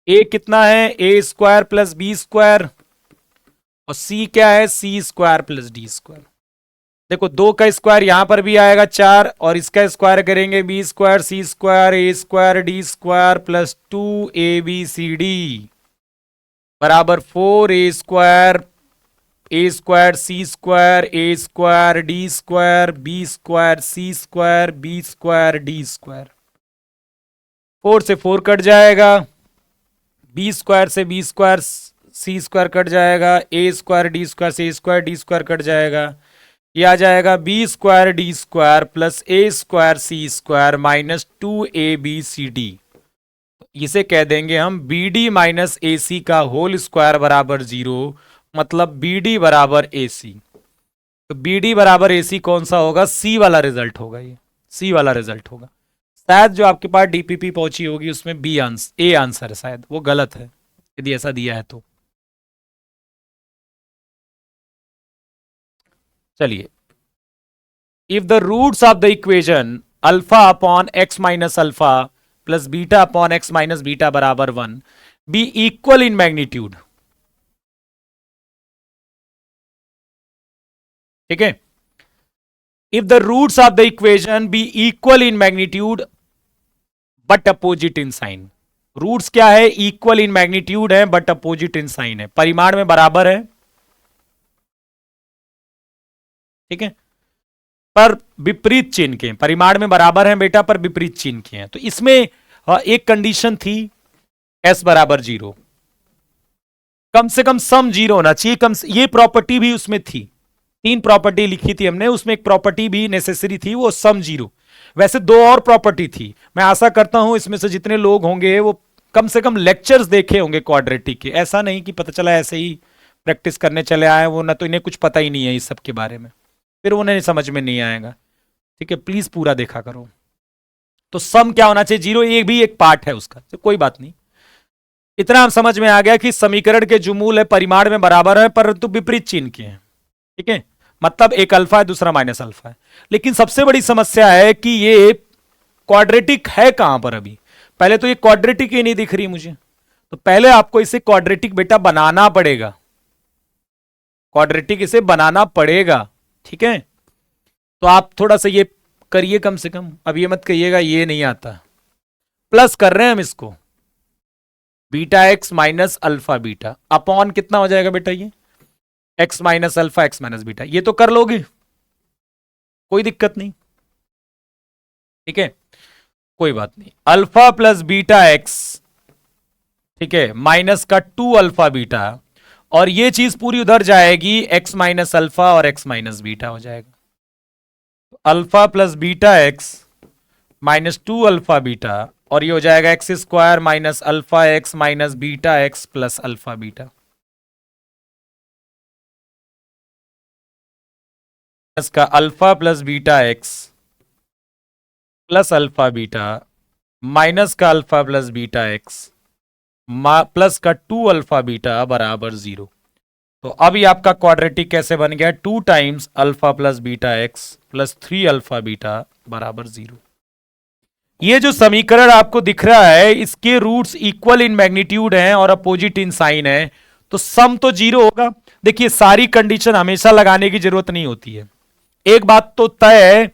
ए कितना है? A square plus B square, और सी क्या है? सी स्क्वायर प्लस डी स्क्वायर। देखो 2 का स्क्वायर यहां पर भी आएगा 4, और इसका स्क्वायर करेंगे B square C square A square D square plus 2abcd बराबर 4a square C square A square D square B square C square B square D square. 4 से 4 कट जाएगा, बी स्क्वायर से B square C square cut जाएगा, A square D square से A square D square cut जाएगा, ये आ जाएगा B square D square plus A square C square minus 2abcd। इसे कह देंगे हम बी डी माइनस ए सी का होल स्क्वायर बराबर 0, मतलब बी डी बराबर ए सी। तो बी डी बराबर ए सी कौन सा होगा? सी वाला रिजल्ट होगा, ये सी वाला रिजल्ट होगा। शायद जो आपके पास डीपीपी पहुंची होगी उसमें बी आंसर ए आंसर है, शायद वो गलत है यदि ऐसा दिया है तो। चलिए, if the roots of the equation alpha upon x minus alpha plus beta upon x minus beta बराबर 1 बी इक्वल इन मैग्नीट्यूड। ठीक है, if the roots of the equation be equal in magnitude but opposite in sign. Roots क्या है? Equal in magnitude है but opposite in sign है, परिमाण में बराबर है। ठीक है, पर विपरीत चिन्ह के, परिमाण में बराबर है बेटा पर विपरीत चिन्ह के हैं। तो इसमें एक कंडीशन थी s बराबर 0, कम से कम सम 0 होना चाहिए। ये प्रॉपर्टी भी उसमें थी, 3 प्रॉपर्टी लिखी थी हमने, उसमें एक प्रॉपर्टी भी नेसेसरी थी, वो सम 0। वैसे 2 और प्रॉपर्टी थी। मैं आशा करता हूं इसमें से जितने लोग होंगे वो कम से कम लेक्चर्स देखे होंगे क्वाड्रेटिक के। ऐसा नहीं कि पता चला ऐसे ही प्रैक्टिस करने चले आए वो, ना तो इन्हें कुछ पता ही नहीं है इस सब के बारे में, फिर उन्हें समझ में नहीं आएगा। ठीक है, प्लीज पूरा देखा करो। तो सम क्या होना चाहिए? 0। ये भी एक पार्ट है उसका, तो कोई बात नहीं। इतना हम समझ में आ गया कि समीकरण के जो मूल है परिमाण में बराबर है परंतु विपरीत चिन्ह के हैं। ठीक है, मतलब एक अल्फा है दूसरा माइनस अल्फा है। लेकिन सबसे बड़ी समस्या है कि ये क्वाड्रेटिक है कहां पर? अभी पहले तो ये क्वाड्रेटिक ही नहीं दिख रही मुझे, तो पहले आपको इसे क्वाड्रेटिक बेटा बनाना पड़ेगा, क्वाड्रेटिक इसे बनाना पड़ेगा। ठीक है, तो आप थोड़ा सा ये करिए कम से कम। अब ये मत कहिएगा ये नहीं आता। प्लस कर रहे हैं हम इसको, beta X minus alpha beta upon कितना हो जाएगा बेटा? ये x minus alpha X minus beta. ये तो कर लोगे, कोई दिक्कत नहीं। ठीक है, कोई बात नहीं। अल्फा प्लस बीटा एक्स, ठीक है, माइनस का 2 अल्फा बीटा, और ये चीज पूरी उधर जाएगी, एक्स माइनस अल्फा और एक्स माइनस बीटा हो जाएगा। Alpha plus beta X minus 2 alpha beta, और ये हो जाएगा X square minus alpha X minus beta X plus alpha beta. इसका alpha plus beta X plus alpha beta minus का alpha plus beta X plus का 2 alpha beta बराबर 0। तो अब ये आपका क्वाड्रेटिक कैसे बन गया? 2 times alpha plus beta X plus 3 alpha beta बराबर 0। ये जो समीकरण आपको दिख रहा है इसके रूट्स इक्वल इन मैग्नीट्यूड हैं और अपोजिट इन साइन है, तो सम तो 0 होगा। देखिए सारी कंडीशन हमेशा लगाने की जरूरत नहीं होती है। एक बात तो तय है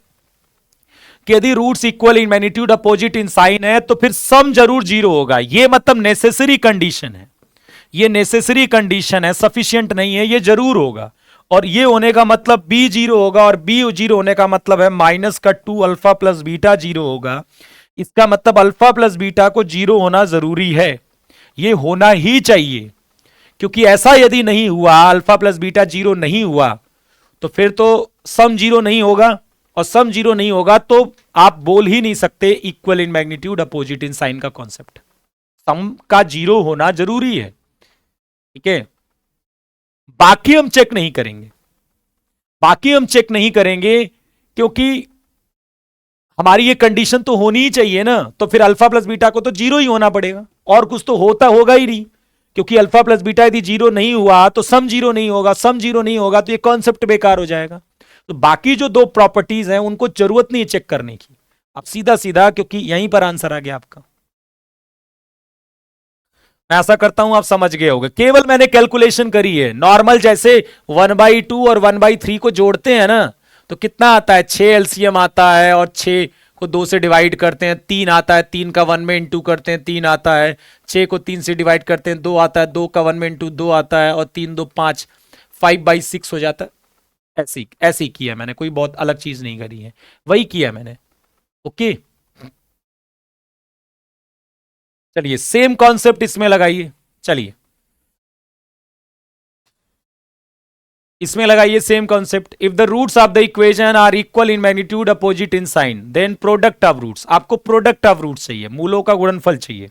कि यदि roots equal in magnitude opposite in sign है तो फिर सम जरूर 0 होगा। ये मतलब नेसेसरी कंडीशन है, ये नेसेसरी कंडीशन है, सफिशिएंट नहीं है, ये जरूर होगा। और ये होने का मतलब b 0 होगा, और b 0 होने का मतलब है माइनस का 2 अल्फा प्लस बीटा 0 होगा। इसका मतलब अल्फा प्लस बीटा को 0 होना जरूरी है, ये होना ही चाहिए। क्योंकि ऐसा यदि नहीं हुआ, अल्फा प्लस बीटा 0 नहीं हुआ, तो फिर तो सम 0 नहीं होगा। और सम जीरो नहीं होगा तो आप बोल ही नहीं सकते equal in magnitude opposite in sign का कॉन्सेप्ट। सम का जीरो होना जरूरी है, ठीक है। बाकी हम चेक नहीं करेंगे, बाकी हम चेक नहीं करेंगे क्योंकि हमारी ये कंडीशन तो होनी ही चाहिए ना, तो फिर अल्फा प्लस बीटा को तो जीरो ही होना पड़ेगा, और कुछ तो होता होगा ही नहीं, क्योंकि अल्फा प्लस बीटा यदि जीरो नहीं हुआ तो सम जीरो नहीं होगा, सम जीरो नहीं होगा तो ये कॉन्सेप्ट बेकार हो जाएगा। तो बाकी जो दो प्रॉपर्टीज हैं उनको जरूरत नहीं चेक करने की, आप सीधा सीधा, क्योंकि यहीं पर आंसर आ गया आपका। मैं आशा करता हूं आप समझ गए होंगे, केवल मैंने कैलकुलेशन करी है नॉर्मल, जैसे 1/2 और 1/3 को जोड़ते हैं ना तो कितना आता है, 6 एलसीएम आता है, और 6 को 2 से डिवाइड करते हैं 3 आता है, 3 का 1 में इंटू करते हैं 3 आता है, 6 को 3 से डिवाइड करते हैं 2 आता है, 2 का 1 में इंटू 2 आता है, और 3 2 5, 5/6 हो जाता है। ऐसे ऐसे ही किया मैंने, कोई बहुत अलग चीज नहीं करी है, वही किया मैंने। ओके, चलिए सेम कॉन्सेप्ट इसमें लगाइए, चलिए इसमें लगाइए same concept. If the roots of the equation are equal in magnitude opposite in sign then product of roots, आपको प्रोडक्ट ऑफ रूट्स चाहिए, मूलों का गुणनफल चाहिए।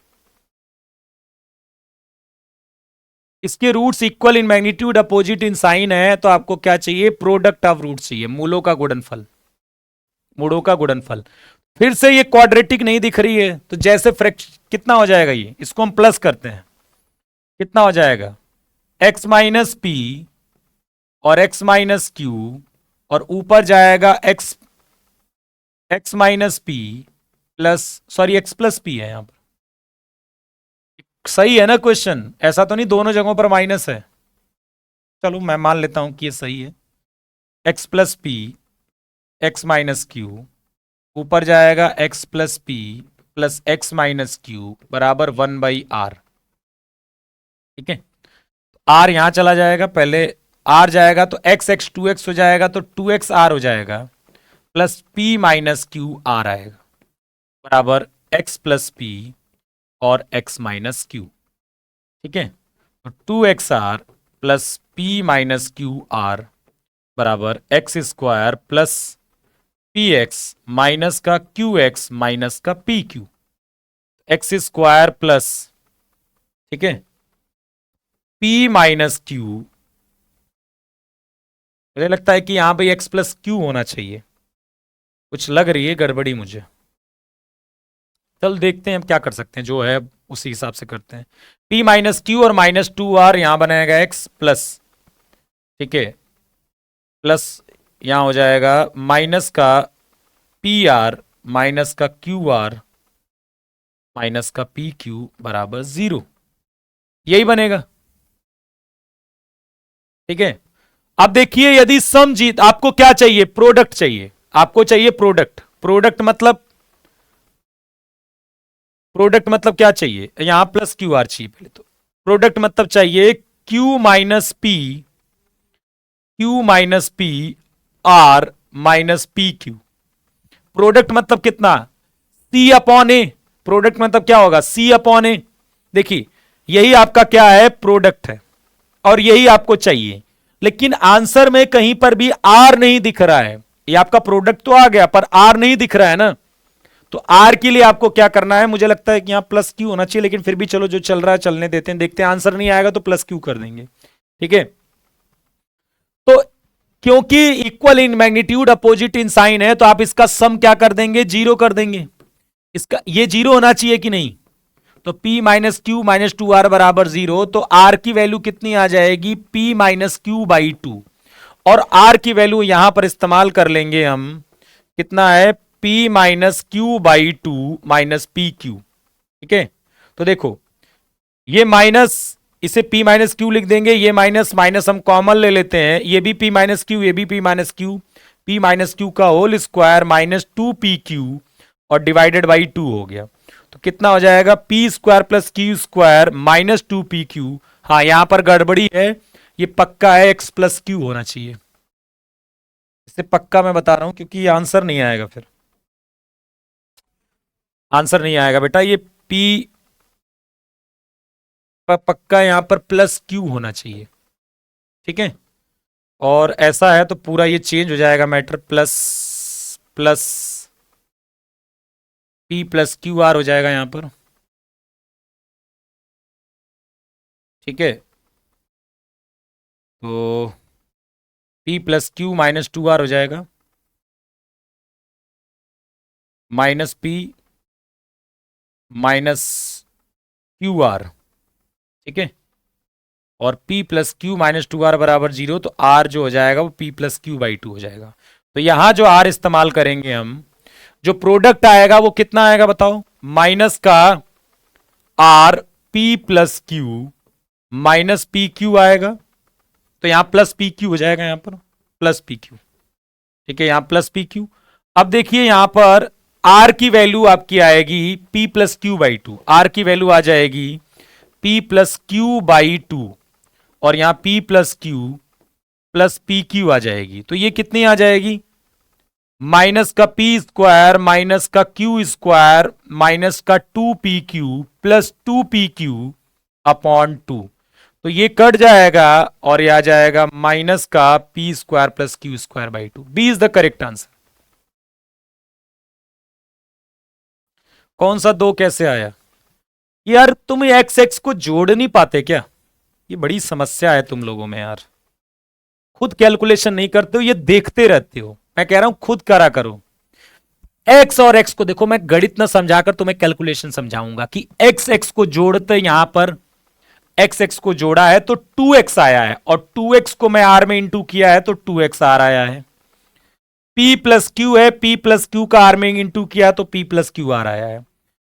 इसके roots equal in magnitude opposite in sign है तो आपको क्या चाहिए, प्रोडक्ट ऑफ रूट्स चाहिए, मूलों का गुणनफल, मूलों का गुणनफल। फिर से ये क्वाड्रेटिक नहीं दिख रही है तो जैसे फ्रैक्शन कितना हो जाएगा, ये इसको हम प्लस करते हैं, कितना हो जाएगा, x माइनस पी और x माइनस क्यू, और ऊपर जाएगा x minus P plus, sorry x plus P है यहां पर, सही है ना क्वेश्चन, ऐसा तो नहीं दोनों जगहों पर माइनस है, चलो मैं मान लेता हूं कि ये सही है। x plus P X minus Q, ऊपर जाएगा x plus P plus x minus Q बराबर 1/r, ठीक है। r यहां चला जाएगा, पहले r जाएगा तो x 2x हो जाएगा, तो 2xr हो जाएगा, plus p minus Q r आएगा बराबर x प्लस पी और x माइनस क्यू, ठीक है। तो 2xr plus p minus Q R बराबर X square plus P X minus का क्यू एक्स माइनस का P Q, X square plus, ठीक है, p माइनस क्यू, मुझे लगता है कि यहां पे x प्लस क्यू होना चाहिए, कुछ लग रही है गड़बड़ी मुझे, चल देखते हैं हम क्या कर सकते हैं, जो है उसी हिसाब से करते हैं। p माइनस क्यू और -2r यहां बनाएगा x प्लस, ठीक है, प्लस यहां हो जाएगा माइनस का पी आर माइनस का क्यू आर माइनस का पी क्यू बराबर 0, यही बनेगा, ठीक है। अब देखिए यदि सम जीत, आपको क्या चाहिए, प्रोडक्ट चाहिए, आपको चाहिए प्रोडक्ट, प्रोडक्ट मतलब क्या चाहिए, यहां प्लस क्यू आर चाहिए पहले, तो प्रोडक्ट मतलब चाहिए Q minus P R minus P Q, product मतलब कितना, सी अपॉन ए, प्रोडक्ट मतलब क्या होगा, सी अपॉन ए, देखिए यही आपका क्या है, प्रोडक्ट है, और यही आपको चाहिए, लेकिन आंसर में कहीं पर भी आर नहीं दिख रहा है, ये आपका प्रोडक्ट तो आ गया पर आर नहीं दिख रहा है ना, तो आर के लिए आपको क्या करना है, मुझे लगता है कि यहां प्लस क्यू होना चाहिए, लेकिन फिर भी चलो जो चल रहा है चलने देते हैं, देखते हैं आंसर नहीं आएगा तो प्लस क्यू कर देंगे, ठीक है। तो क्योंकि equal in magnitude opposite in sign है तो आप इसका सम क्या कर देंगे, 0 कर देंगे, इसका ये 0 होना चाहिए कि नहीं, तो p minus Q minus 2r बराबर 0, तो r की वैल्यू कितनी आ जाएगी, p माइनस क्यू बाई 2, और r की वैल्यू यहां पर इस्तेमाल कर लेंगे हम, कितना है, p minus Q by 2 minus P Q, ठीक है। तो देखो ये माइनस, इसे p माइनस क्यू लिख देंगे, ये माइनस माइनस हम कॉमन ले लेते हैं, ये भी p माइनस क्यू, ये भी p minus Q, p minus Q का whole square minus 2p Q और डिवाइडेड बाई 2 हो गया, तो कितना हो जाएगा, p square plus Q square minus 2p Q, हाँ यहां पर गड़बड़ी है, ये पक्का है x प्लस क्यू होना चाहिए, इसे पक्का मैं बता रहा हूं क्योंकि ये आंसर नहीं आएगा, फिर आंसर नहीं आएगा बेटा, ये p पक्का यहां पर प्लस क्यू होना चाहिए, ठीक है। और ऐसा है तो पूरा ये चेंज हो जाएगा matter, plus plus P plus Q R हो जाएगा यहां पर, ठीक है। तो P plus Q minus two R हो जाएगा, minus P minus Q R, ठीक है। और p plus Q minus two R बराबर 0, तो r जो हो जाएगा वो p प्लस क्यू बाई 2 हो जाएगा। तो यहां जो r इस्तेमाल करेंगे हम, जो प्रोडक्ट आएगा वो कितना आएगा बताओ, माइनस का r p plus Q minus P Q आएगा, तो यहां प्लस पी क्यू हो जाएगा, यहां पर प्लस पी क्यू, ठीक है, यहां प्लस पी क्यू। अब देखिए यहां पर r की वैल्यू आपकी आएगी p plus Q by 2, r की वैल्यू आ जाएगी p प्लस क्यू बाई 2, और यहां p plus Q plus P Q आ जाएगी। तो ये कितनी आ जाएगी, माइनस का पी स्क्वायर माइनस का क्यू स्क्वायर माइनस का 2pq प्लस 2pq अपॉन 2। तो ये कट जाएगा और ये आ जाएगा माइनस का P square plus Q square by 2। B is the correct answer. कौन सा दो कैसे आया यार, तुम एक्स एक्स को जोड़ नहीं पाते क्या? ये बड़ी समस्या है तुम लोगों में यार, खुद कैलकुलेशन नहीं करते हो, ये देखते रहते हो। मैं कह रहा हूं खुद करा करो। एक्स और एक्स को देखो, मैं गणित न समझाकर तुम्हें कैलकुलेशन समझाऊंगा कि एक्स एक्स को जोड़ते, यहां पर एक्स एक्स को जोड़ा है तो 2x आया है, और 2x को मैं r में इंटू किया है तो 2x r आया है। p प्लस क्यू है, p प्लस क्यू का r में इंटू किया तो p प्लस क्यू r आया है।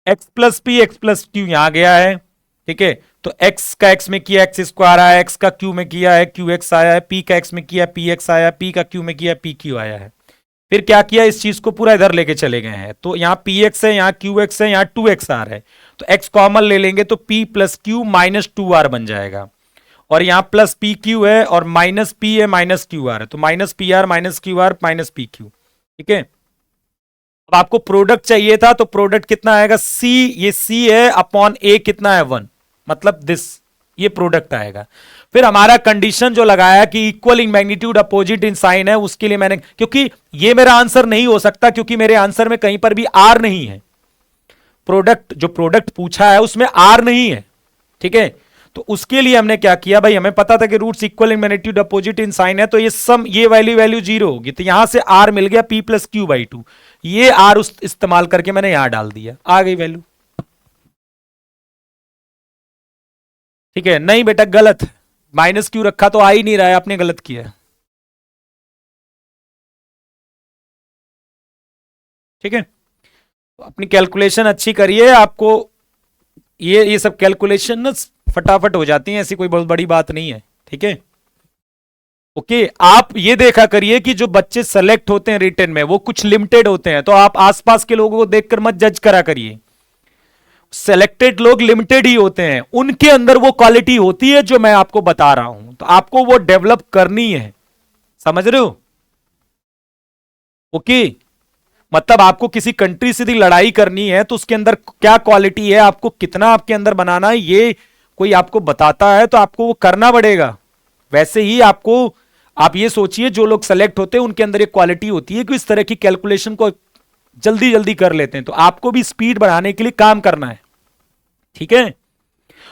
x plus P x plus Q यहां गया है, ठीक है। तो x का x में किया x स्क्वायर आया, x का q में किया है क्यू एक्स आया है, p का x में किया p x आया, p का q में किया p q आया है। फिर क्या किया, इस चीज को पूरा इधर लेके चले गए हैं, तो यहाँ px है, यहाँ qx है, यहाँ 2xr है, तो x कॉमन ले लेंगे तो p plus Q minus 2r बन जाएगा, और यहाँ प्लस पी क्यू है और माइनस p है माइनस क्यू आर है, तो minus P R minus Q are minus P Q, ठीक है। अब आपको प्रोडक्ट चाहिए था, तो प्रोडक्ट कितना आएगा, c, ये c है अपॉन a कितना है 1, मतलब दिस, ये प्रोडक्ट आएगा। फिर हमारा कंडीशन जो लगाया कि equal in magnitude opposite in sign है, उसके लिए मैंने, क्योंकि ये मेरा आंसर नहीं हो सकता, क्योंकि मेरे आंसर में कहीं पर भी आर नहीं है। प्रोडक्ट, जो प्रोडक्ट पूछा है उसमें आर नहीं है, ठीक है। तो उसके लिए हमने क्या किया भाई, हमें पता था कि roots equal in magnitude opposite in sign है, तो ये सम, ये वैल्यू 0 होगी, तो यहां से आर मिल गया p प्लस क्यू बाई 2, ये आर उस इस्तेमाल करके मैंने यहां डाल दिया, आ गई वैल्यू, ठीक है। नहीं बेटा गलत, माइनस क्यू रखा तो आ ही नहीं रहा है, आपने गलत किया, ठीक है। तो अपनी कैलकुलेशन अच्छी करिए, आपको ये सब कैलकुलेशन ना फटाफट हो जाती हैं, ऐसी कोई बहुत बड़ी बात नहीं है, ठीक है। ओके, आप ये देखा करिए कि जो बच्चे सेलेक्ट होते हैं रिटन में वो कुछ लिमिटेड होते हैं, तो आप आसपास के लोगों को देखकर मत जज करा करिए। सेलेक्टेड लोग लिमिटेड ही होते हैं, उनके अंदर वो क्वालिटी होती है जो मैं आपको बता रहा हूं, तो आपको वो डेवलप करनी है, समझ रहे हो? ओके, मतलब आपको किसी कंट्री से यदि लड़ाई करनी है तो उसके अंदर क्या क्वालिटी है, आपको कितना आपके अंदर बनाना है, ये कोई आपको बताता है तो आपको वो करना पड़ेगा। वैसे ही आपको, आप ये सोचिए जो लोग सेलेक्ट होते हैं उनके अंदर एक क्वालिटी होती है कि इस तरह की कैलकुलेशन को जल्दी जल्दी कर लेते हैं, तो आपको भी स्पीड बढ़ाने के लिए काम करना है, ठीक है।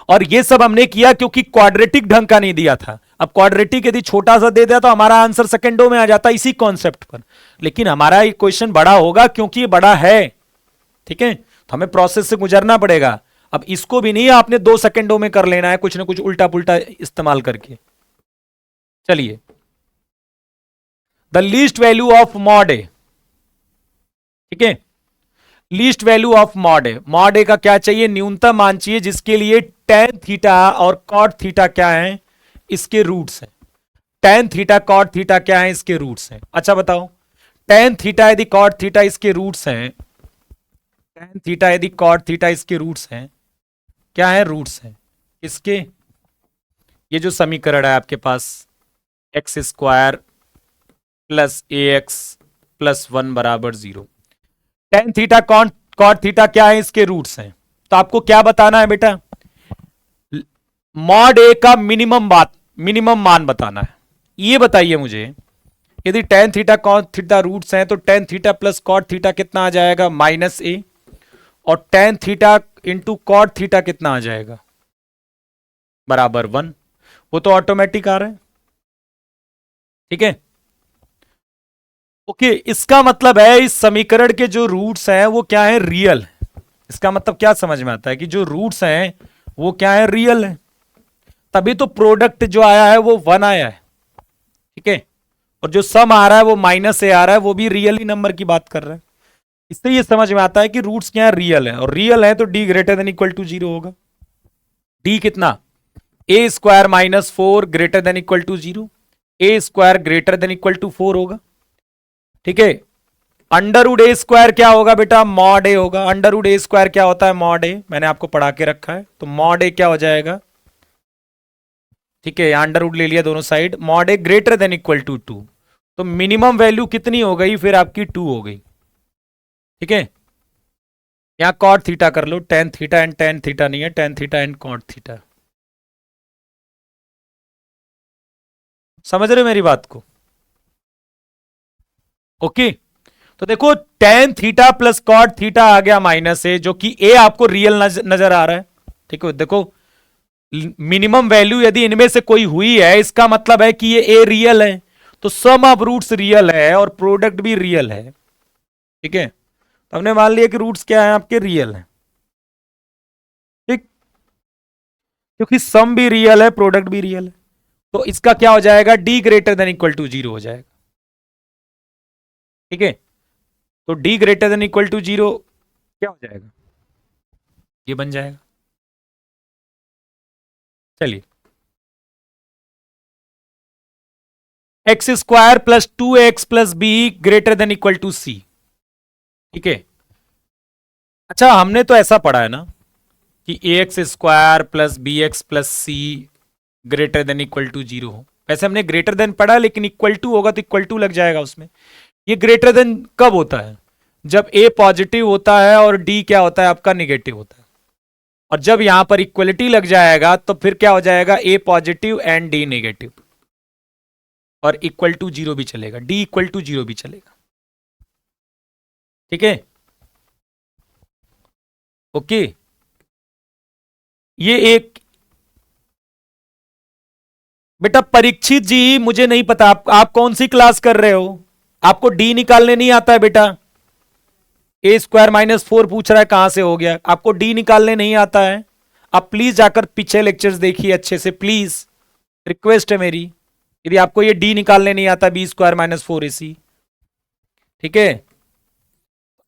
और ये सब हमने किया क्योंकि क्वाड्रेटिक ढंग का नहीं दिया था। अब क्वाड्रेटिक यदि छोटा सा दे दिया तो हमारा आंसर सेकंडों में आ जाता इसी कॉन्सेप्ट पर, लेकिन हमारा ये क्वेश्चन बड़ा होगा क्योंकि ये बड़ा है, ठीक है, तो हमें प्रोसेस से गुजरना पड़ेगा। अब इसको भी नहीं आपने 2 सेकंडों में कर लेना है कुछ ना कुछ उल्टा पुल्टा इस्तेमाल करके। चलिए, the least value of mod A, ठीक है, least value of mod A, mod A का क्या चाहिए, न्यूनतम मान चाहिए जिसके लिए tan थीटा और cot थीटा क्या है, इसके रूट्स हैं। tan थीटा cot थीटा क्या है, इसके रूट्स हैं। अच्छा बताओ, tan थीटा यदि cot थीटा इसके रूट्स हैं, tan थीटा यदि cot थीटा इसके रूट्स हैं, क्या है, रूट्स हैं इसके, ये जो समीकरण है आपके पास एक्स स्क्वायर प्लस ए एक्स प्लस 1 बराबर 0, tan थीटा cot थीटा क्या है, इसके रूट्स हैं। तो आपको क्या बताना है बेटा, मॉड ए का मिनिमम मान बताना है। ये बताइए मुझे, यदि tan theta cot theta roots हैं तो tan theta plus cot theta कितना आ जाएगा, माइनस ए, और tan theta into cot theta कितना आ जाएगा, बराबर 1। वो तो ऑटोमेटिक आ रहा है, ठीक है। ओके, इसका मतलब है इस समीकरण के जो रूट्स हैं वो क्या है, रियल है। इसका मतलब क्या समझ में आता है कि जो रूट्स हैं वो क्या है, रियल है। तभी तो प्रोडक्ट जो आया है वो 1 आया है, ठीक है। और जो सम आ रहा है वो माइनस ए आ रहा है, वो भी रियल ही नंबर की बात कर रहा है। इससे ये समझ में आता है कि रूट्स क्या है, रियल है, और रियल है तो D greater than equal to 0 होगा। डी कितना, A square minus 4 greater than equal to 0, A square greater than equal to 4 होगा, ठीक है। अंडर रूट ए स्क्वायर क्या होगा बेटा, मॉड ए होगा। अंडर रूट ए स्क्वायर क्या होता है, मॉड ए, मैंने आपको पढ़ा के रखा है। तो मॉड ए क्या हो जाएगा, ठीक है, अंडर रूट ले लिया दोनों side, mod A greater than equal to 2। तो मिनिमम वैल्यू कितनी हो गई फिर आपकी, 2 हो गई, ठीक है। यहां कॉट थीटा कर लो, tan theta and tan theta नहीं है, tan theta and cot theta. समझ रहे हो मेरी बात को, ओके। तो देखो tan theta plus cot theta आ गया माइनस ए, जो कि ए आपको रियल नजर आ रहा है, ठीक है। देखो मिनिमम वैल्यू यदि इनमें से कोई हुई है, इसका मतलब है कि ये ए रियल है, तो सम ऑफ रूट्स रियल है और प्रोडक्ट भी रियल है, ठीक है। तो हमने मान लिया कि रूट्स क्या है आपके, रियल है, ठीक, क्योंकि सम भी रियल है प्रोडक्ट भी रियल है। तो इसका क्या हो जाएगा, D greater than equal to 0 हो जाएगा, ठीक है। तो D greater than equal to 0 क्या हो जाएगा, ये बन जाएगा। चलिए, X square plus 2x plus B greater than equal to C, ठीक है। अच्छा, हमने तो ऐसा पढ़ा है ना कि A X square plus B X plus C greater than equal to 0 हो। वैसे हमने ग्रेटर देन पढ़ा, लेकिन इक्वल टू होगा तो इक्वल टू लग जाएगा उसमें। ये ग्रेटर देन कब होता है, जब ए पॉजिटिव होता है और डी क्या होता है आपका, निगेटिव होता है। और जब यहां पर इक्वलिटी लग जाएगा तो फिर क्या हो जाएगा, ए पॉजिटिव एंड डी नेगेटिव, और इक्वल टू 0 भी चलेगा, डी इक्वल टू 0 भी चलेगा, ठीक है, ओके। ये एक, बेटा परीक्षित जी मुझे नहीं पता आप कौन सी क्लास कर रहे हो, आपको डी निकालने नहीं आता है बेटा। ए स्क्वायर माइनस 4 पूछ रहा है कहां से हो गया, आपको डी निकालने नहीं आता है। आप प्लीज जाकर पीछे लेक्चर्स देखिए अच्छे से, प्लीज रिक्वेस्ट है मेरी, यदि आपको ये डी निकालने नहीं आता, बी स्क्वायर माइनस 4 AC, ठीक है।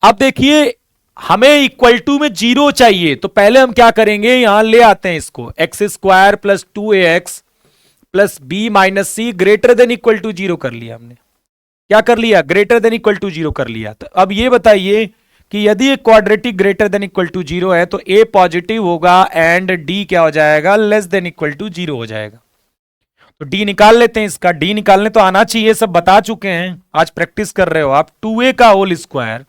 अब देखिए हमें इक्वल टू में 0 चाहिए, तो पहले हम क्या करेंगे, यहां ले आते हैं इसको, x square plus 2ax plus B minus C greater than equal to 0 कर लिया हमने। क्या कर लिया, ग्रेटर देन इक्वल टू 0 कर लिया। तो अब ये बताइए कि यदि ये quadratic greater than equal to 0 है तो ए पॉजिटिव होगा एंड डी क्या हो जाएगा, लेस देन इक्वल टू 0 हो जाएगा। तो डी निकाल लेते हैं, इसका डी निकालने तो आना चाहिए, सब बता चुके हैं, आज प्रैक्टिस कर रहे हो आप। 2a का whole square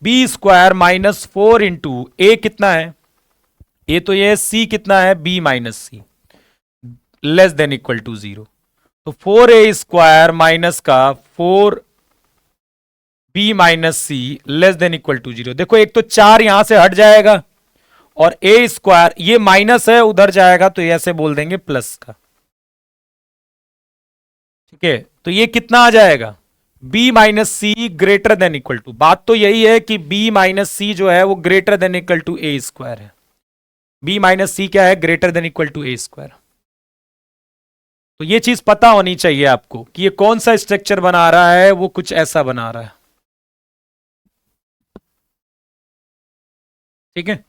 B square minus 4 into A कितना है, ए तो ये सी कितना है, B minus C less than equal to 0। तो 4a स्क्वायर माइनस का 4 B minus C less than equal to 0। देखो एक तो 4 यहां से हट जाएगा, और ए स्क्वायर ये माइनस है उधर जाएगा, तो ऐसे बोल देंगे प्लस का, ठीक है। तो ये कितना आ जाएगा, b minus C greater than equal to, बात तो यही है कि b माइनस सी जो है वो greater than equal to A square है। b माइनस सी क्या है, greater than equal to A square. तो ये चीज पता होनी चाहिए आपको कि ये कौन सा स्ट्रक्चर बना रहा है, वो कुछ ऐसा बना रहा है, ठीक है।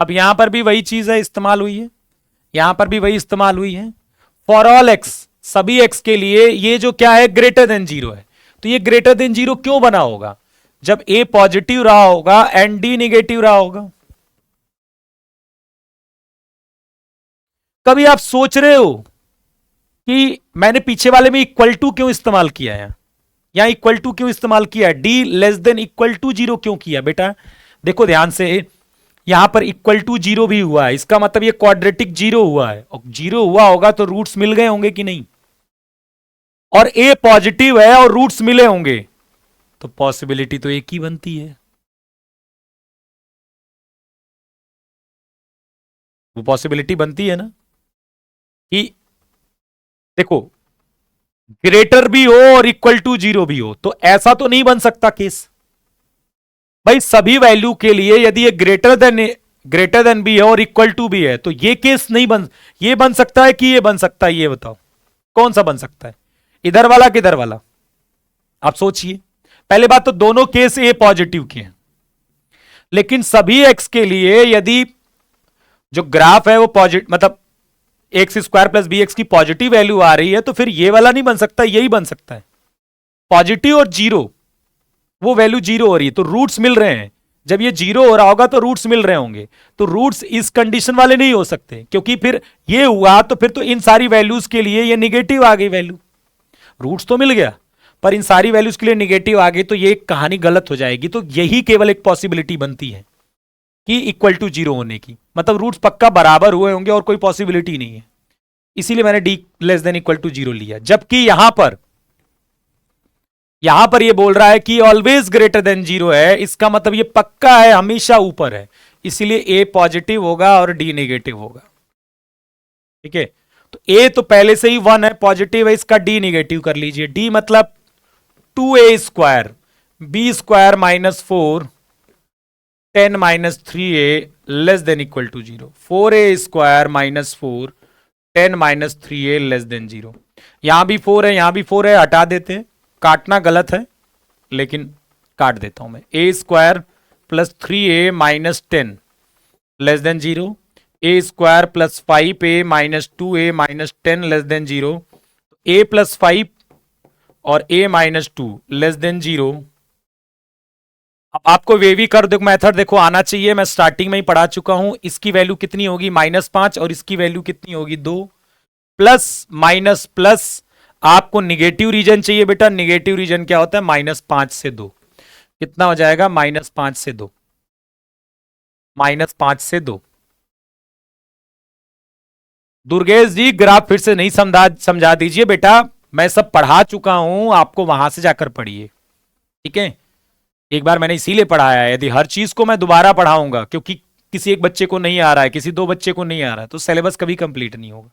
अब यहां पर भी वही चीज है, इस्तेमाल हुई है, यहां पर भी वही इस्तेमाल हुई है। फॉर ऑल एक्स, सभी एक्स के लिए ये जो क्या है, ग्रेटर देन 0 है। तो ये ग्रेटर देन 0 क्यों बना होगा, जब ए पॉजिटिव रहा होगा एंड डी निगेटिव रहा होगा। कभी आप सोच रहे हो कि मैंने पीछे वाले में इक्वल टू क्यों इस्तेमाल किया है, यहां इक्वल टू क्यों इस्तेमाल किया, D less than equal to zero क्यों किया बेटा? देखो ध्यान से, यहां पर इक्वल टू जीरो भी हुआ है, इसका मतलब ये क्वाड्रेटिक जीरो हुआ है, और जीरो हुआ होगा तो रूट्स मिल गए होंगे कि नहीं, और ए पॉजिटिव है और रूट्स मिले होंगे, तो पॉसिबिलिटी तो एक ही बनती है। वो पॉसिबिलिटी बनती है ना कि देखो ग्रेटर भी हो और इक्वल टू जीरो भी हो, तो ऐसा तो नहीं बन सकता केस भाई सभी वैल्यू के लिए यदि ये ग्रेटर देन भी है और इक्वल टू भी है, तो ये केस नहीं बन, ये बन सकता है कि ये बन सकता है, ये बताओ कौन सा बन सकता है, इधर वाला किधर वाला? आप सोचिए, पहले बात तो दोनों केस ए पॉजिटिव के हैं, लेकिन सभी एक्स के लिए यदि जो ग्राफ है वो पॉजिटिव, मतलब x square plus B x की पॉजिटिव वैल्यू आ रही है, तो फिर ये वाला नहीं बन सकता, यही बन सकता है, पॉजिटिव और जीरो, वो वैल्यू जीरो हो रही है तो रूट्स मिल रहे हैं, जब ये जीरो हो रहा होगा तो रूट्स मिल रहे होंगे, तो रूट्स इस कंडीशन वाले नहीं हो सकते, क्योंकि फिर ये हुआ तो फिर तो इन सारी वैल्यूज के लिए ये निगेटिव आ गई वैल्यू, रूट्स तो मिल गया पर इन सारी वैल्यूज के लिए निगेटिव आ गई, तो ये कहानी गलत हो जाएगी, तो यही केवल एक पॉसिबिलिटी बनती है कि इक्वल टू जीरो होने की, मतलब रूट्स पक्का बराबर हुए होंगे और कोई पॉसिबिलिटी नहीं है, इसीलिए मैंने D less than equal to zero लिया, जबकि यहां पर ये बोल रहा है कि ऑलवेज ग्रेटर देन जीरो है, इसका मतलब ये पक्का है, हमेशा ऊपर है, इसीलिए ए पॉजिटिव होगा और डी नेगेटिव होगा। ठीक है, तो ए तो पहले से ही वन है, पॉजिटिव है, इसका डी नेगेटिव कर लीजिए, डी मतलब two A square B square minus four 10 minus three A less than equal to zero, 4a² minus four 10 minus three A less than zero, यहां भी फोर है यहां भी फोर है, हटा देते हैं, काटना गलत है लेकिन काट देता हूं मैं, a² plus three A minus 10 less than zero, a² plus 5a minus 2a minus 10 less than zero, a plus 5 और a minus 2 less than zero. अब आपको वे भी कर दो मेथड देखो आना चाहिए, मैं स्टार्टिंग में ही पढ़ा चुका हूं, इसकी वैल्यू कितनी होगी -5 और इसकी वैल्यू कितनी होगी 2, प्लस माइनस प्लस, आपको निगेटिव रीजन चाहिए बेटा, निगेटिव रीजन क्या होता है -5 से 2, कितना हो जाएगा -5 से 2, -5 से 2। दुर्गेश जी ग्राफ फिर से नहीं समझा दीजिए बेटा, मैं सब पढ़ा चुका हूं, आपको वहां से जाकर पढ़िए, ठीक है, एक बार मैंने इसीलिए पढ़ाया है, यदि हर चीज को मैं दोबारा पढ़ाऊंगा क्योंकि किसी एक बच्चे को नहीं आ रहा है, किसी दो बच्चे को नहीं आ रहा है, तो सिलेबस कभी कंप्लीट नहीं होगा,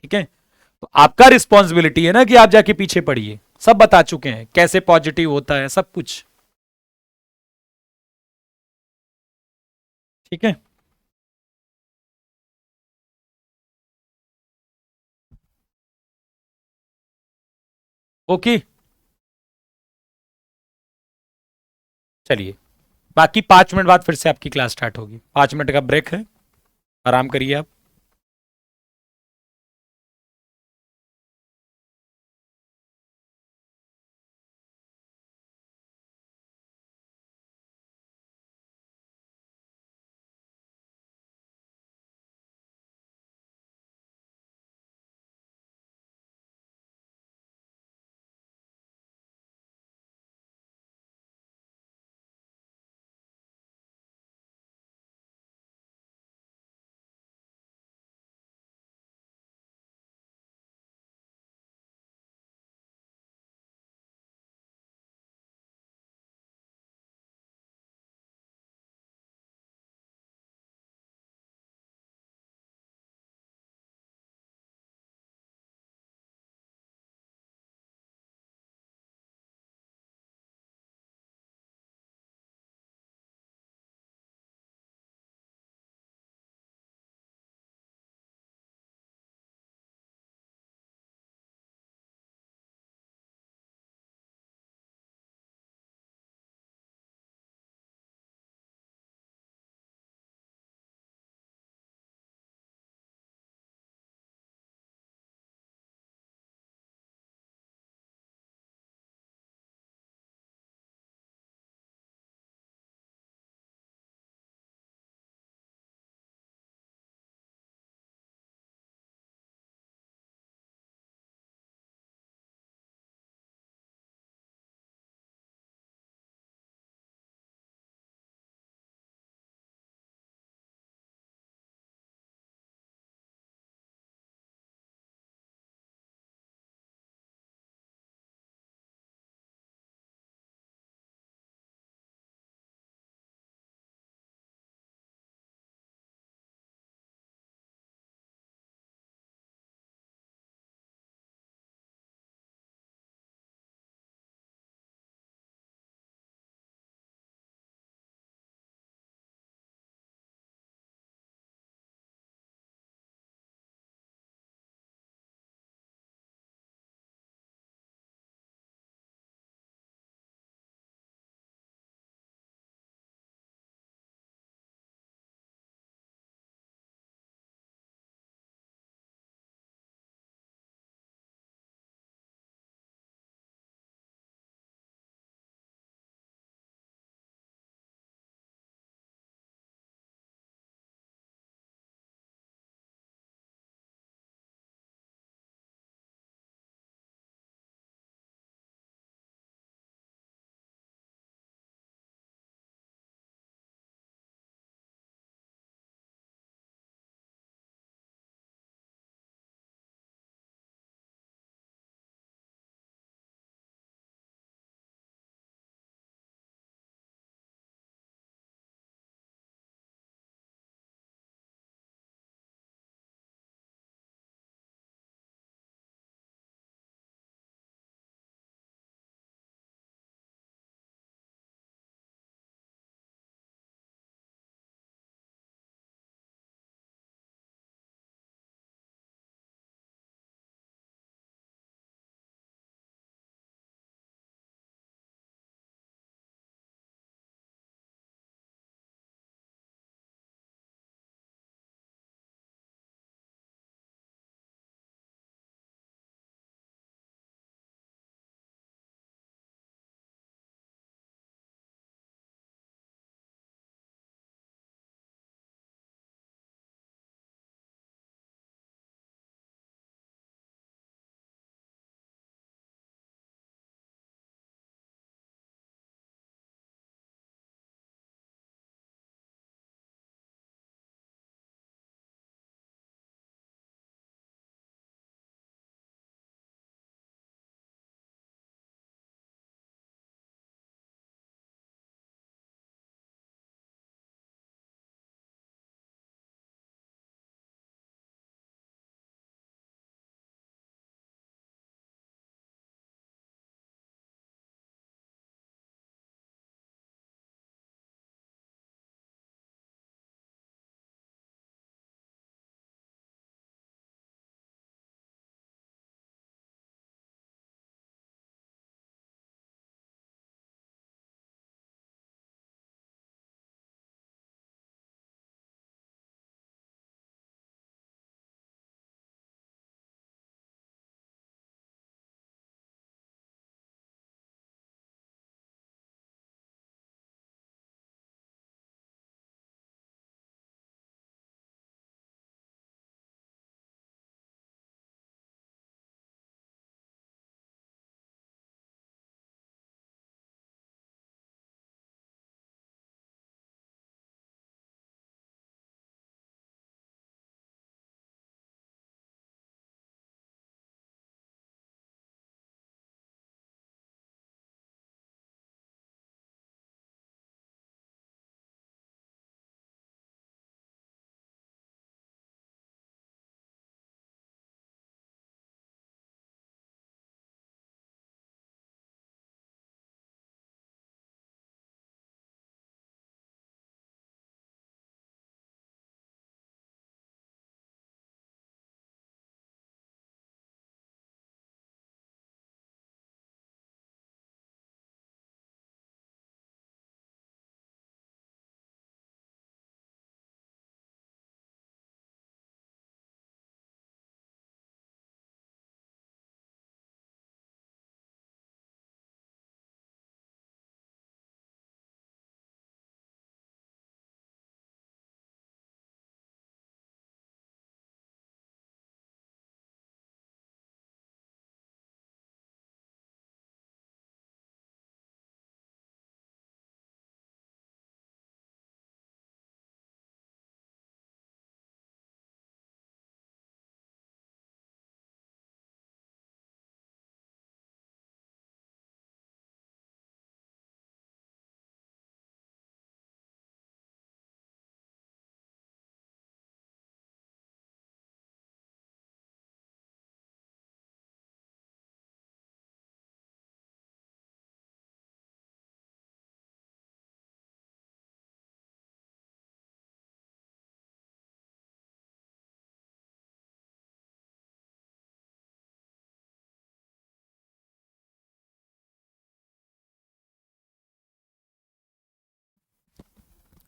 ठीक है, तो आपका रिस्पॉन्सिबिलिटी है ना कि आप जाके पीछे पढ़िए, सब बता चुके हैं कैसे पॉजिटिव होता है सब कुछ, ठीक है। ओके, चलिए, बाकी 5 मिनट बाद फिर से आपकी क्लास स्टार्ट होगी, 5 मिनट का ब्रेक है, आराम करिए आप।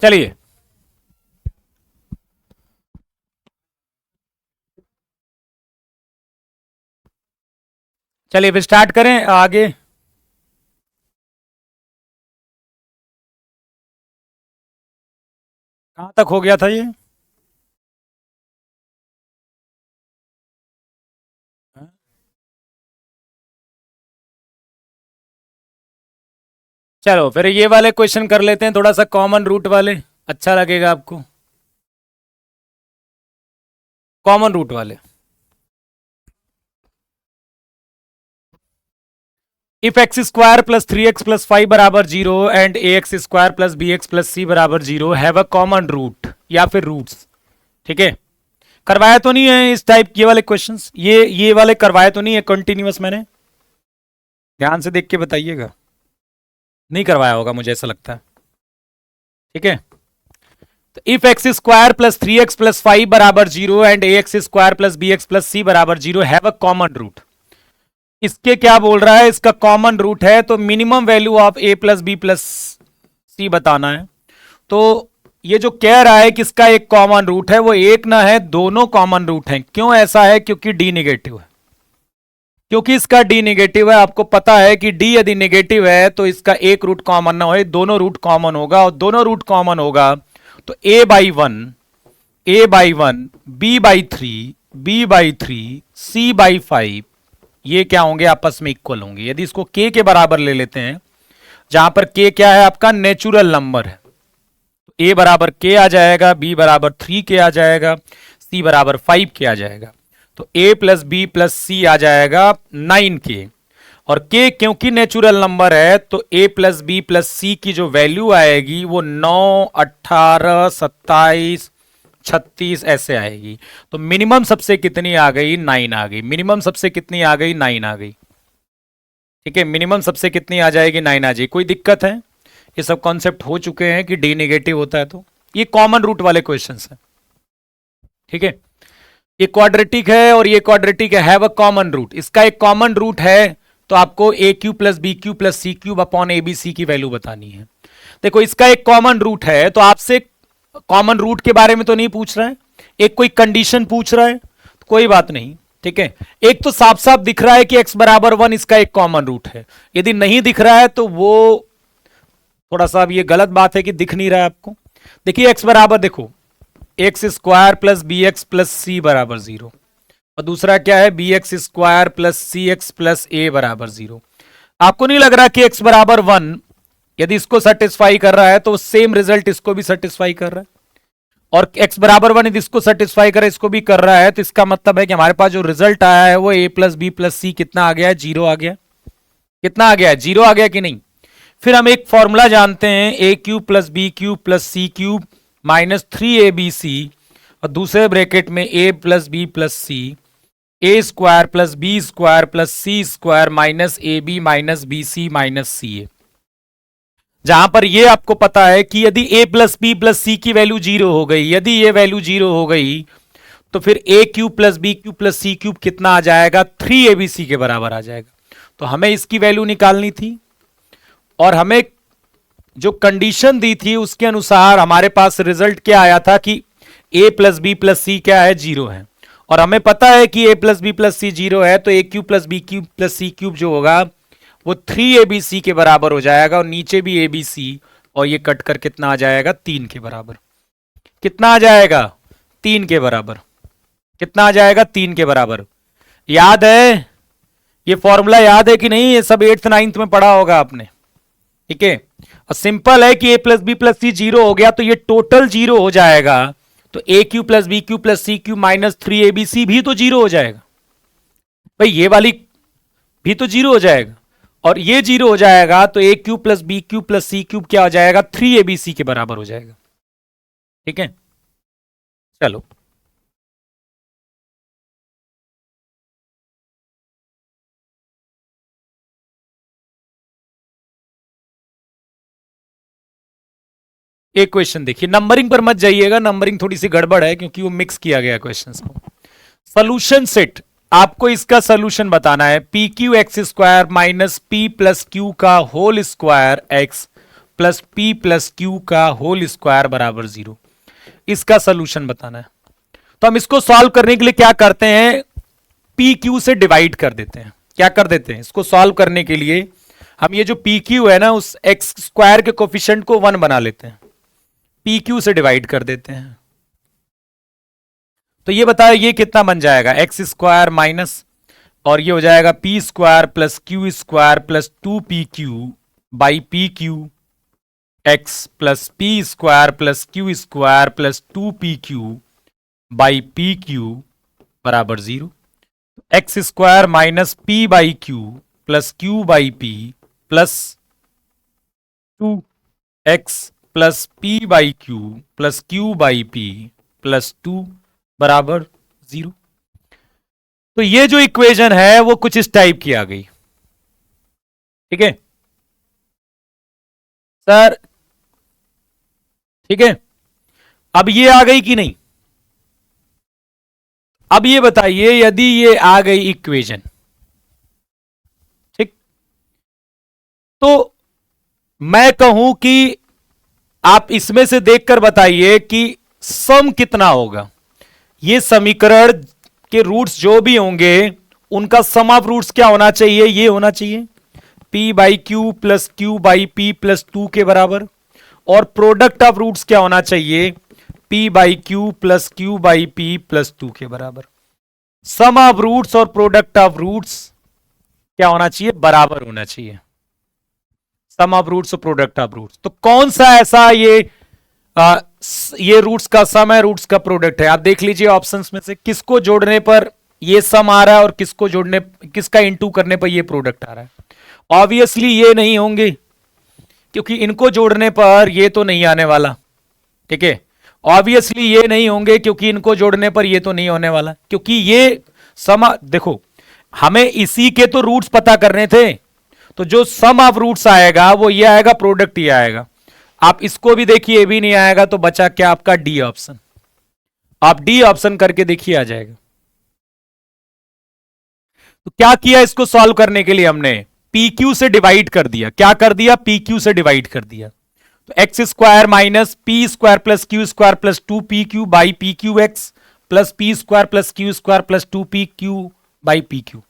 चलिए चलिए, फिर स्टार्ट करें आगे। कहां तक हो गया था ये? चलो फिर ये वाले क्वेश्चन कर लेते हैं, थोड़ा सा कॉमन रूट वाले, अच्छा लगेगा आपको। कॉमन रूट वाले। If X square plus 3x plus 5 बराबर 0 and A X square plus B X plus C बराबर 0 हैव अ कॉमन रूट या फिर रूट्स। ठीक है, करवाया तो नहीं है इस टाइप ये वाले क्वेश्चंस, ये वाले करवाए तो नहीं है कंटिन्यूअस मैंने? ध्यान से देख के बताइएगा, नहीं करवाया होगा मुझे ऐसा लगता है। ठीक है, तो if X square plus 3x plus 5 बराबर 0 and A X square plus B X plus C बराबर 0 हैव अ कॉमन रूट। इसके क्या बोल रहा है, इसका कॉमन रूट है तो minimum value of A plus B plus C बताना है। तो ये जो कह रहा है कि इसका एक कॉमन रूट है, वो एक ना है, दोनों कॉमन रूट हैं। क्यों ऐसा है? क्योंकि डी नेगेटिव है, क्योंकि इसका डी नेगेटिव है। आपको पता है कि डी यदि नेगेटिव है तो इसका एक रूट कॉमन ना हो, दोनों रूट कॉमन होगा, और दोनों रूट कॉमन होगा तो a by 1 b by 3 b by 3 c by 5 ये क्या होंगे, आपस में इक्वल होंगे। यदि इसको k के बराबर ले लेते हैं, जहां पर k क्या है, आपका नेचुरल नंबर है, तो a बराबर k आ जाएगा, b बराबर 3k आ जाएगा, c बराबर 5k आ जाएगा। तो a प्लस बी प्लस सी आ जाएगा 9k, और k क्योंकि नेचुरल नंबर है तो a plus B plus C की जो वैल्यू आएगी वो 9, 18, 27, 36 ऐसे आएगी। तो मिनिमम सबसे कितनी आ गई? 9 आ गई। मिनिमम सबसे कितनी आ गई? 9 आ गई। ठीक है, मिनिमम सबसे कितनी आ जाएगी? 9 आ जाएगी। कोई दिक्कत है? ये सब कॉन्सेप्ट हो चुके हैं कि डी नेगेटिव होता है। तो ये कॉमन रूट वाले क्वेश्चन है। ठीक है, ये क्वाड्रेटिक है और ये क्वाड्रेटिक है, हैव अ कॉमन रूट। इसका एक कॉमन रूट है तो आपको A cube plus B cube plus C cube upon A B C की वैल्यू बतानी है। देखो, इसका एक कॉमन रूट है तो आपसे कॉमन रूट के बारे में तो नहीं पूछ रहा है, एक कोई कंडीशन पूछ रहा है, तो कोई बात नहीं। ठीक है, एक तो साफ साफ दिख रहा है कि x बराबर 1 इसका एक कॉमन रूट है। यदि नहीं दिख रहा है तो वो थोड़ा सा अब ये गलत बात है कि दिख नहीं रहा है आपको। देखिए x बराबर, देखो X square plus B X plus C बराबर 0, और दूसरा क्या है, B X square plus C X plus A बराबर 0। आपको नहीं लग रहा कि x बराबर 1 यदि इसको सेटिस्फाई कर रहा है तो सेम रिजल्ट इसको भी सेटिस्फाई कर रहा है, और x बराबर 1 यदि इसको सेटिस्फाई करे इसको भी कर रहा है, तो इसका मतलब है कि हमारे पास जो रिजल्ट आया है वो a प्लस बी प्लस सी कितना आ गया है? 0 आ गया। कितना आ गया है? 0 आ गया कि नहीं? फिर हम एक फॉर्मूला जानते हैं, a cube plus B cube plus C cube minus 3abc, और दूसरे ब्रैकेट में a plus B plus C, A square plus B square plus C square minus A B minus B C minus C A. जहां पर ये आपको पता है कि यदि a plus B plus C की वैल्यू 0 हो गई, यदि ये वैल्यू 0 हो गई तो फिर a cube plus B cube plus C cube कितना आ जाएगा? 3abc के बराबर आ जाएगा। तो हमें इसकी वैल्यू निकालनी थी, और हमें जो कंडीशन दी थी उसके अनुसार हमारे पास रिजल्ट क्या आया था कि a प्लस बी प्लस सी क्या है? 0 है। और हमें पता है कि a plus B plus C 0 है, तो a cube plus B cube plus C cube जो होगा वो 3abc के बराबर हो जाएगा, और नीचे भी abc, और ये कट कर कितना आ जाएगा? 3 के बराबर। कितना आ जाएगा? 3 के बराबर। कितना आ जाएगा? 3 के बराबर। याद है ये फॉर्मूला? याद है कि नहीं? ये सब 8th 9th में पढ़ा होगा आपने। ठीक है, और सिंपल है कि a plus B plus C 0 हो गया तो ये टोटल 0 हो जाएगा, तो a cube plus B cube plus C cube minus 3abc भी तो 0 हो जाएगा। भाई ये वाली भी तो 0 हो जाएगा, और ये 0 हो जाएगा तो a cube plus B cube plus C cube क्या हो जाएगा? 3abc के बराबर हो जाएगा। ठीक है, चलो एक क्वेश्चन देखिए, नंबरिंग पर मत जाइएगा, नंबरिंग थोड़ी सी गड़बड़ है क्योंकि वो मिक्स किया गया क्वेश्चंस को। सोल्यूशन सेट, आपको इसका सोल्यूशन बताना है, P Q X square minus P plus Q का whole square X plus P plus Q का होल स्क्वायर बराबर 0। इसका सोल्यूशन बताना है। तो हम इसको सॉल्व करने के लिए क्या करते हैं, पी क्यू से डिवाइड कर देते हैं। क्या कर देते हैं, इसको सॉल्व करने के लिए हम ये जो पी क्यू है ना, उस एक्स स्क्वायर के कोफिशिएंट को 1 बना लेते हैं, पी क्यू से डिवाइड कर देते हैं। तो ये बताया ये कितना बन जाएगा, एक्स स्क्वायर माइनस, और ये हो जाएगा P square plus Q square plus 2pq by P Q x plus P square plus Q square plus 2pq by P Q बराबर 0। X square minus P by Q plus Q by P plus 2x plus P by Q plus Q by P plus 2 बराबर 0। तो ये जो equation है वो कुछ इस type की आ गई। ठीक है सर, ठीक है। अब ये आ गई कि नहीं, अब ये बताइए यदि ये आ गई इक्वेशन, ठीक, तो मैं कहूं कि आप इसमें से देखकर बताइए कि सम कितना होगा। ये समीकरण के रूट्स जो भी होंगे उनका सम ऑफ रूट्स क्या होना चाहिए, ये होना चाहिए p by Q plus Q by P plus 2 के बराबर, और प्रोडक्ट ऑफ रूट्स क्या होना चाहिए, p by Q plus Q by P plus 2 के बराबर। सम ऑफ रूट्स और प्रोडक्ट ऑफ रूट्स क्या होना चाहिए, बराबर होना चाहिए, सम ऑफ रूट्स और प्रोडक्ट ऑफ रूट्स। तो कौन सा ऐसा ये रूट्स का सम है, रूट्स का प्रोडक्ट है, आप देख लीजिए ऑप्शंस में से किसको जोड़ने पर ये सम आ रहा है और किसको जोड़ने, किसका इंटू करने पर ये प्रोडक्ट आ रहा है। ऑब्वियसली ये नहीं होंगे क्योंकि इनको जोड़ने पर ये तो नहीं आने वाला, ठीक है। ऑब्वियसली ये नहीं होंगे क्योंकि इनको जोड़ने पर ये तो नहीं होने वाला, क्योंकि ये देखो हमें इसी के तो रूट्स पता करने थे, तो जो सम ऑफ रूट्स आएगा वो ये आएगा, प्रोडक्ट ये आएगा। आप इसको भी देखिए, ये भी नहीं आएगा, तो बचा क्या आपका डी ऑप्शन। आप डी ऑप्शन करके देखिए आ जाएगा। तो क्या किया इसको सॉल्व करने के लिए, हमने पी क्यू से डिवाइड कर दिया। क्या कर दिया, पी क्यू से डिवाइड कर दिया। तो x square minus P square plus Q square plus 2pq by P Q x plus P square plus Q square plus 2pq by P Q.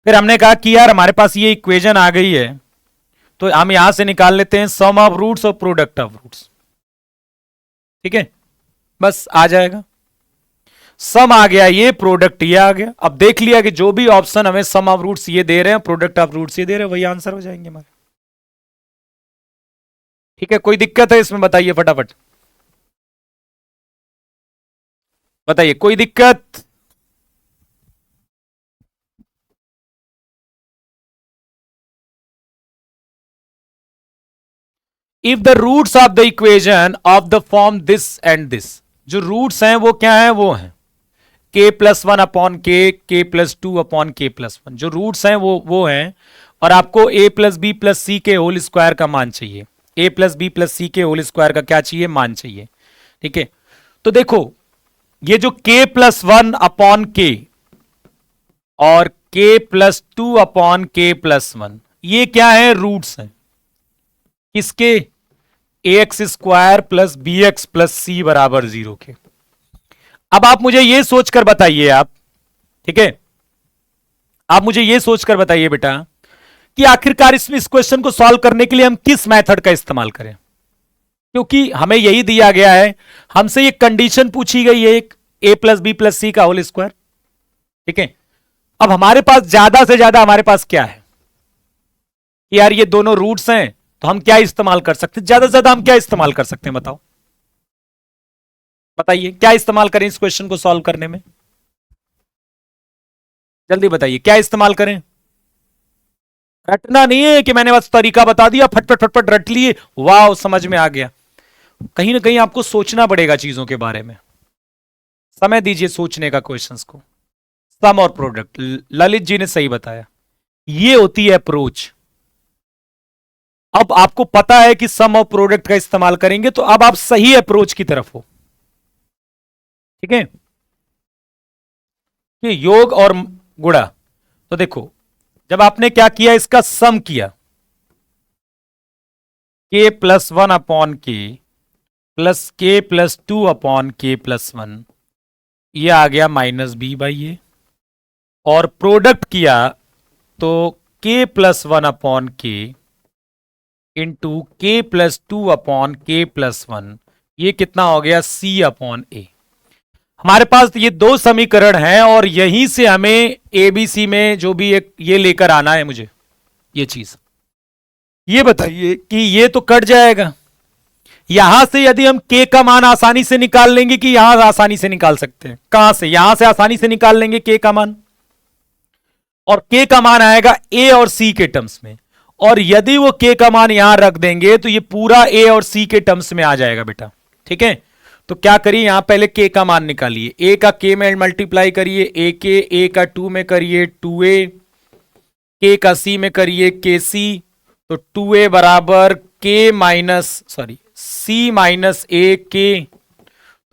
फिर हमने कहा कि यार हमारे पास ये इक्वेशन आ गई है, तो हम यहां से निकाल लेते हैं सम ऑफ रूट्स और प्रोडक्ट ऑफ रूट्स। ठीक है, बस आ जाएगा, सम आ गया, ये प्रोडक्ट ये आ गया। अब देख लिया कि जो भी ऑप्शन हमें सम ऑफ रूट्स ये दे रहे हैं, प्रोडक्ट ऑफ रूट्स ये दे रहे हैं, वही आंसर हो जाएंगे हमारे। ठीक है, कोई दिक्कत है इसमें बताइए फटाफट, बताइए कोई दिक्कत। If the roots of the equation of the form this and this, जो रूट्स हैं वो क्या है, वो हैं k+1 upon k +2 upon k+1। जो रूट्स हैं वो हैं, और आपको a plus B plus C के होल स्क्वायर का मान चाहिए, a plus B plus C के होल स्क्वायर का क्या चाहिए, मान चाहिए। ठीक है, तो देखो ये जो k+1 अपॉन k और k+2 अपॉन k+1, ये क्या है, रूट्स हैं किसके, ax square plus B X plus C बराबर 0 के। अब आप मुझे ये सोचकर बताइए, आप, ठीक है, आप मुझे ये सोचकर बताइए बेटा कि आखिरकार इसमें इस क्वेश्चन को सॉल्व करने के लिए हम किस मेथड का इस्तेमाल करें, क्योंकि हमें यही दिया गया है, हमसे ये कंडीशन पूछी गई है, एक a plus B plus C का होल स्क्वायर। ठीक है, अब हमारे पास ज्यादा से ज्यादा हमारे पास क्या है, यार ये दोनों रूट्स हैं, तो हम क्या इस्तेमाल कर सकते हैं, ज्यादा से ज्यादा हम क्या इस्तेमाल कर सकते हैं, बताओ, बताइए क्या इस्तेमाल करें इस क्वेश्चन को सॉल्व करने में, जल्दी बताइए क्या इस्तेमाल करें। रटना नहीं है कि मैंने बस तरीका बता दिया, फटफट फटफट रट लिए, वाह समझ में आ गया। कहीं ना कहीं आपको सोचना पड़ेगा चीजों के बारे में, समय दीजिए सोचने का क्वेश्चंस को। सम और प्रोडक्ट, ललित जी ने सही बताया, ये होती है अप्रोच। अब आपको पता है कि सम और प्रोडक्ट का इस्तेमाल करेंगे, तो अब आप सही अप्रोच की तरफ हो। ठीक है, कि योग और गुणा, तो देखो जब आपने क्या किया, इसका सम किया, के प्लस वन अपॉन के प्लस के प्लस टू अपॉन के प्लस वन, ये आ गया माइनस बी बाई ए। और प्रोडक्ट किया तो के प्लस वन अपॉन के इंटू के प्लस टू अपॉन के प्लस वन, ये कितना हो गया सी अपॉन ए। हमारे पास ये दो समीकरण हैं और यहीं से हमें एबीसी में जो भी एक ये लेकर आना है मुझे, ये चीज ये बताइए कि ये तो कट जाएगा। यहां से यदि हम k का मान आसानी से निकाल लेंगे कि यहां आसानी से निकाल सकते हैं, कहां से, यहां से आसानी से निकाल लेंगे k का मान, और k का मान आएगा a और c के टर्म्स में। और यदि वो k का मान यहां रख देंगे तो ये पूरा a और c के टर्म्स में आ जाएगा बेटा। ठीक है, तो क्या करिए, यहां पहले k का मान निकालिए, a का k में मल्टीप्लाई करिए, a का 2 में करिए 2a, k का c में करिए kc, तो 2a बराबर k minus c minus a k,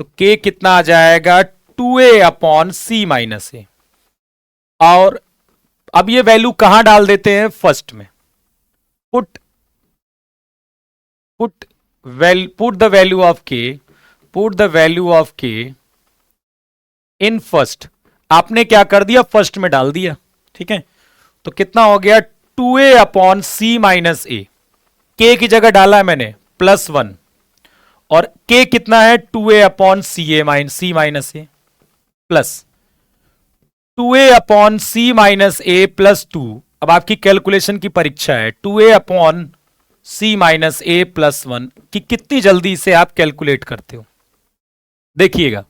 तो k कितना आ जाएगा 2a upon c minus a। और अब ये वैल्यू कहां डाल देते हैं, फर्स्ट में, put the value of k, put the value of k in first. आपने क्या कर दिया, फर्स्ट में डाल दिया। ठीक है, तो कितना हो गया 2a upon c minus a, k की जगह डाला है मैंने प्लस 1, और k कितना है 2a upon C minus A, plus 2a upon c minus A plus 2। अब आपकी कैलकुलेशन की परीक्षा है, 2a upon c minus A plus 1 कि कितनी जल्दी इसे आप कैलकुलेट करते हो। देखिएगा,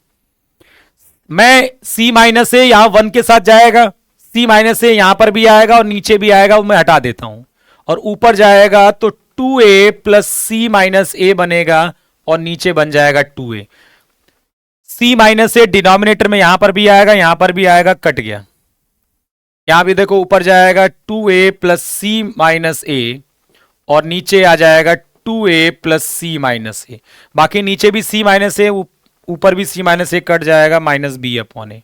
मैं c माइनस ए यहां 1 के साथ जाएगा, c माइनस ए यहां पर भी आएगा और नीचे भी आएगा, वो मैं हटा देता हूं, और ऊपर जाएगा तो 2a प्लस सी माइनस ए बनेगा और नीचे बन जाएगा 2a। c माइनस ए डिनोमिनेटर में यहां पर भी आएगा, यहां पर भी आएगा, कट गया। यहां भी देखो ऊपर जाएगा 2a plus C minus A और नीचे आ जाएगा 2a प्लस सी माइनस ए। बाकी नीचे भी c माइनस ए, ऊपर भी c माइनस ए, कट जाएगा माइनस बी अपॉन ए।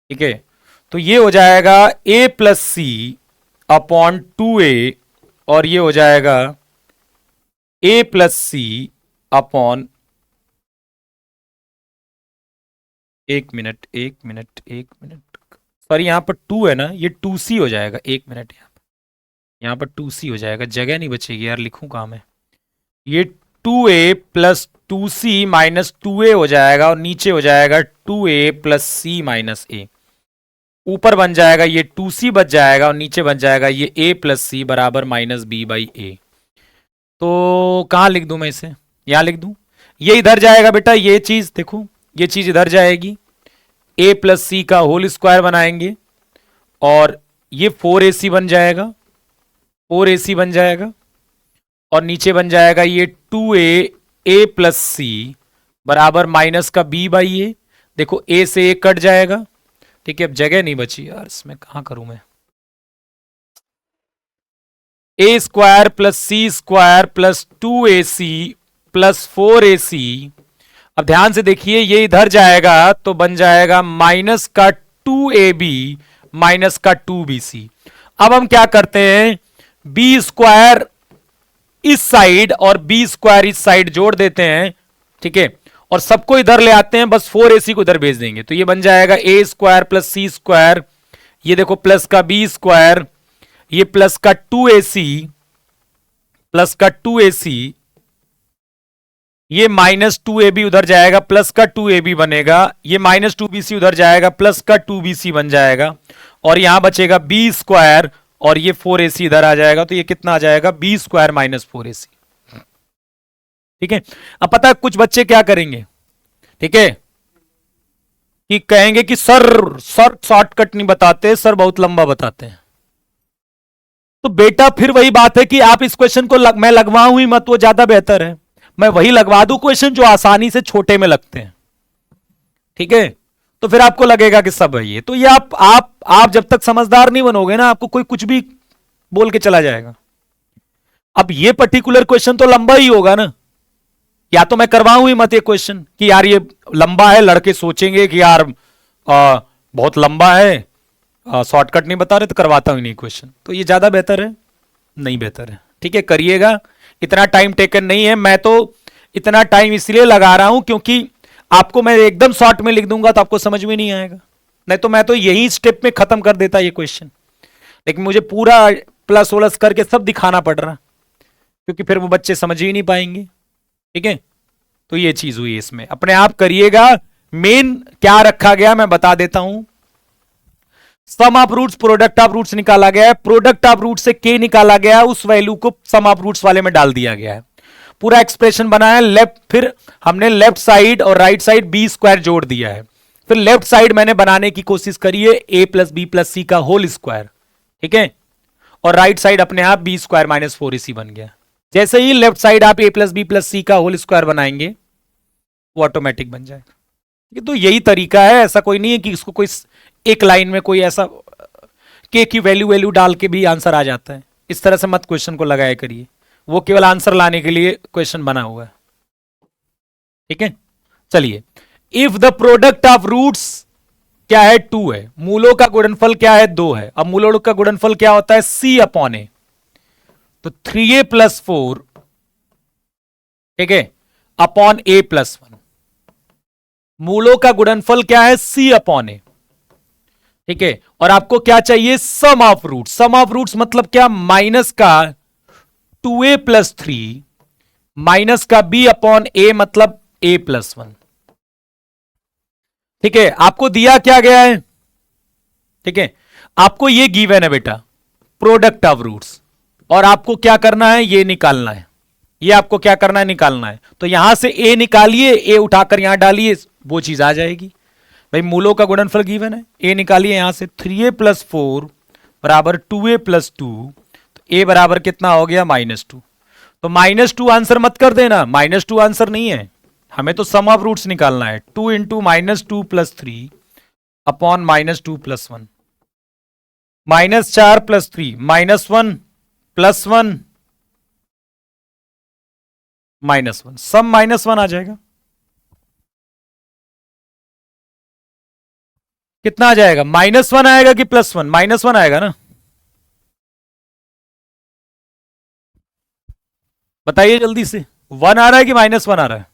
ठीक है, तो ये हो जाएगा a plus C upon 2a, और ये हो जाएगा a प्लस सी अपॉन, एक मिनट सॉरी, यहां पर 2 है ना, ये 2c हो जाएगा, एक मिनट, यहां पर 2c हो जाएगा, जगह नहीं बचेगी यार, लिखूं कहां मैं, ये 2a plus 2c minus 2a हो जाएगा और नीचे हो जाएगा 2a plus c minus a। ऊपर बन जाएगा ये 2c बच जाएगा और नीचे बन जाएगा ये a प्लस सी बराबर माइनस बी बाई ए। तो कहां लिख दूं मैं इसे, यहां लिख दूं, ये इधर जाएगा बेटा, ये चीज देखो, ये चीज इधर जाएगी, a प्लस सी का होल स्क्वायर बनाएंगे और ये 4ac बन जाएगा, 4ac बन जाएगा, और नीचे बन जाएगा ये 2a a प्लस सी बराबर माइनस का b बाई ए। देखो a से a कट जाएगा। ठीक है, अब जगह नहीं बची यार, इसमें कहां करूं मैं, a square plus C square plus 2ac plus 4ac। अब ध्यान से देखिए, ये इधर जाएगा तो बन जाएगा माइनस का 2ab माइनस का 2bc। अब हम क्या करते हैं, b स्क्वायर इस साइड और b स्क्वायर इस साइड जोड़ देते हैं। ठीक है, और सबको इधर ले आते हैं, बस 4ac को इधर भेज देंगे, तो ये बन जाएगा a square plus C square, ये देखो प्लस का b स्क्वायर, ये प्लस का 2ac, ये माइनस 2ab उधर जाएगा, प्लस का 2ab बनेगा, ये माइनस 2bc उधर जाएगा, प्लस का 2bc बन जाएगा, और यहां बचेगा b स्क्वायर और ये 4ac इधर आ जाएगा, तो ये कितना आ जाएगा b स्क्वायर माइनस 4ac। ठीक है, अब पता है कुछ बच्चे क्या करेंगे, ठीक है, कि कहेंगे कि सर शॉर्टकट नहीं बताते, सर बहुत लंबा बताते हैं। तो बेटा फिर वही बात है कि आप इस क्वेश्चन को मैं लगवाऊं ही मत, वो ज्यादा बेहतर है। मैं वही लगवा दूं क्वेश्चन जो आसानी से छोटे में लगते हैं। ठीक है, तो फिर आपको लगेगा कि सब है ये, तो ये आप जब तक समझदार नहीं बनोगे ना, आपको कोई कुछ भी बोल के चला जाएगा। अब ये पर्टिकुलर क्वेश्चन तो लंबा ही होगा ना, या तो मैं करवाऊं ही मत ये क्वेश्चन कि यार ये लंबा है, लड़के सोचेंगे कि यार बहुत लंबा है, शॉर्टकट नहीं बता रहे, तो करवाता हूं नहीं क्वेश्चन। तो ये ज्यादा बेहतर है, नहीं बेहतर है। ठीक है, करिएगा, इतना टाइम टेकन नहीं है, मैं तो इतना टाइम इसलिए लगा रहा हूं क्योंकि आपको मैं एकदम शॉर्ट में लिख दूंगा तो आपको समझ में नहीं आएगा, नहीं तो मैं तो यही स्टेप में खत्म कर देता ये क्वेश्चन, लेकिन मुझे पूरा प्लस वलस करके सब दिखाना पड़ रहा क्योंकि फिर वो बच्चे समझ ही नहीं पाएंगे। ठीक है, तो ये चीज हुई इसमें, अपने आप करिएगा। मेन क्या रखा गया मैं बता देता हूं, sum of roots product of roots निकाला गया है, प्रोडक्ट ऑफ रूट से के निकाला गया है, उस वैल्यू को सम ऑफ रूट्स वाले में डाल दिया गया है, पूरा एक्सप्रेशन बनाया लेफ्ट, फिर हमने लेफ्ट साइड और राइट साइड बी स्क्वायर जोड़ दिया है, फिर लेफ्ट साइड मैंने बनाने की कोशिश करी है ए प्लस बी प्लस सी का होल स्क्वायर। ठीक है, और राइट साइड अपने आप बी स्क्वायर माइनस 4ac बन गया। जैसे ही लेफ्ट साइड आप ए प्लस बी प्लस सी का होल स्क्वायर बनाएंगे वो ऑटोमेटिक बन जाएगा। तो यही तरीका है, ऐसा कोई नहीं है कि इसको कोई एक लाइन में कोई ऐसा के की वैल्यू डाल के भी आंसर आ जाता है, इस तरह से मत क्वेश्चन को लगाया करिए, वो केवल आंसर लाने के लिए क्वेश्चन बना हुआ है। ठीक है, चलिए, if the product of roots क्या है 2 है, मूलों का गुणनफल क्या है 2 है, अब मूलों का गुणनफल क्या होता है c अपॉन ए, तो 3a प्लस 4, ठीक है, अपॉन a प्लस 1, मूलों का गुणनफल क्या है c अपॉन ए। ठीक है, और आपको क्या चाहिए sum of root, sum of roots मतलब क्या, माइनस का 2a प्लस 3 माइनस का b अपॉन a मतलब a प्लस 1। ठीक है, आपको दिया क्या गया है, ठीक है, आपको ये गिवन है बेटा प्रोडक्ट ऑफ रूट्स, और आपको क्या करना है ये निकालना है, ये आपको क्या करना है निकालना है, तो यहां से a निकालिए, a उठाकर यहां डालिए, वो चीज आ जाएगी। भाई मूलों का गुणनफल गिवन है, a निकालिए यहां से 3a प्लस 4 बराबर 2a प्लस 2, तो a बराबर कितना हो गया -2, तो -2 आंसर मत कर देना, -2 आंसर नहीं है, हमें तो सम ऑफ रूट्स निकालना है, 2 into -2 plus 3 upon -2 plus 1, -4 plus 3 -1 plus 1 -1, सम -1 आ जाएगा, कितना आ जाएगा -1 आएगा कि +1, -1 आएगा ना, बताइए जल्दी से, 1 आ रहा है कि -1 आ रहा है?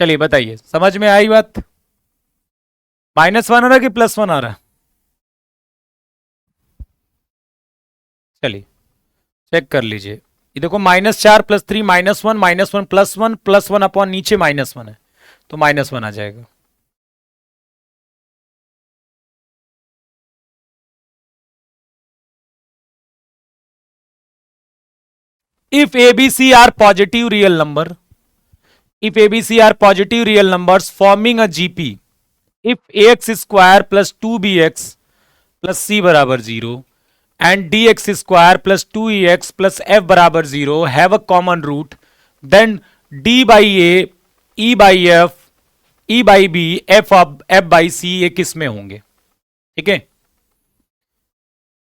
चलिए बताइए, समझ में आई बात? -1 आ रहा है कि +1 आ रहा है? चलिए चेक कर लीजिए, ये देखो -4 प्लस 3 -1 -1 प्लस 1 अपॉन नीचे -1 है, तो -1 आ जाएगा। If ABC are positive real number, if ABC are positive real numbers forming a GP, if ax square plus 2bx plus c बराबर 0 and dx square plus 2ex plus f बराबर 0 have a common root, then d by a, e by f, e by b, f by c ये किस में होंगे? ठीक है,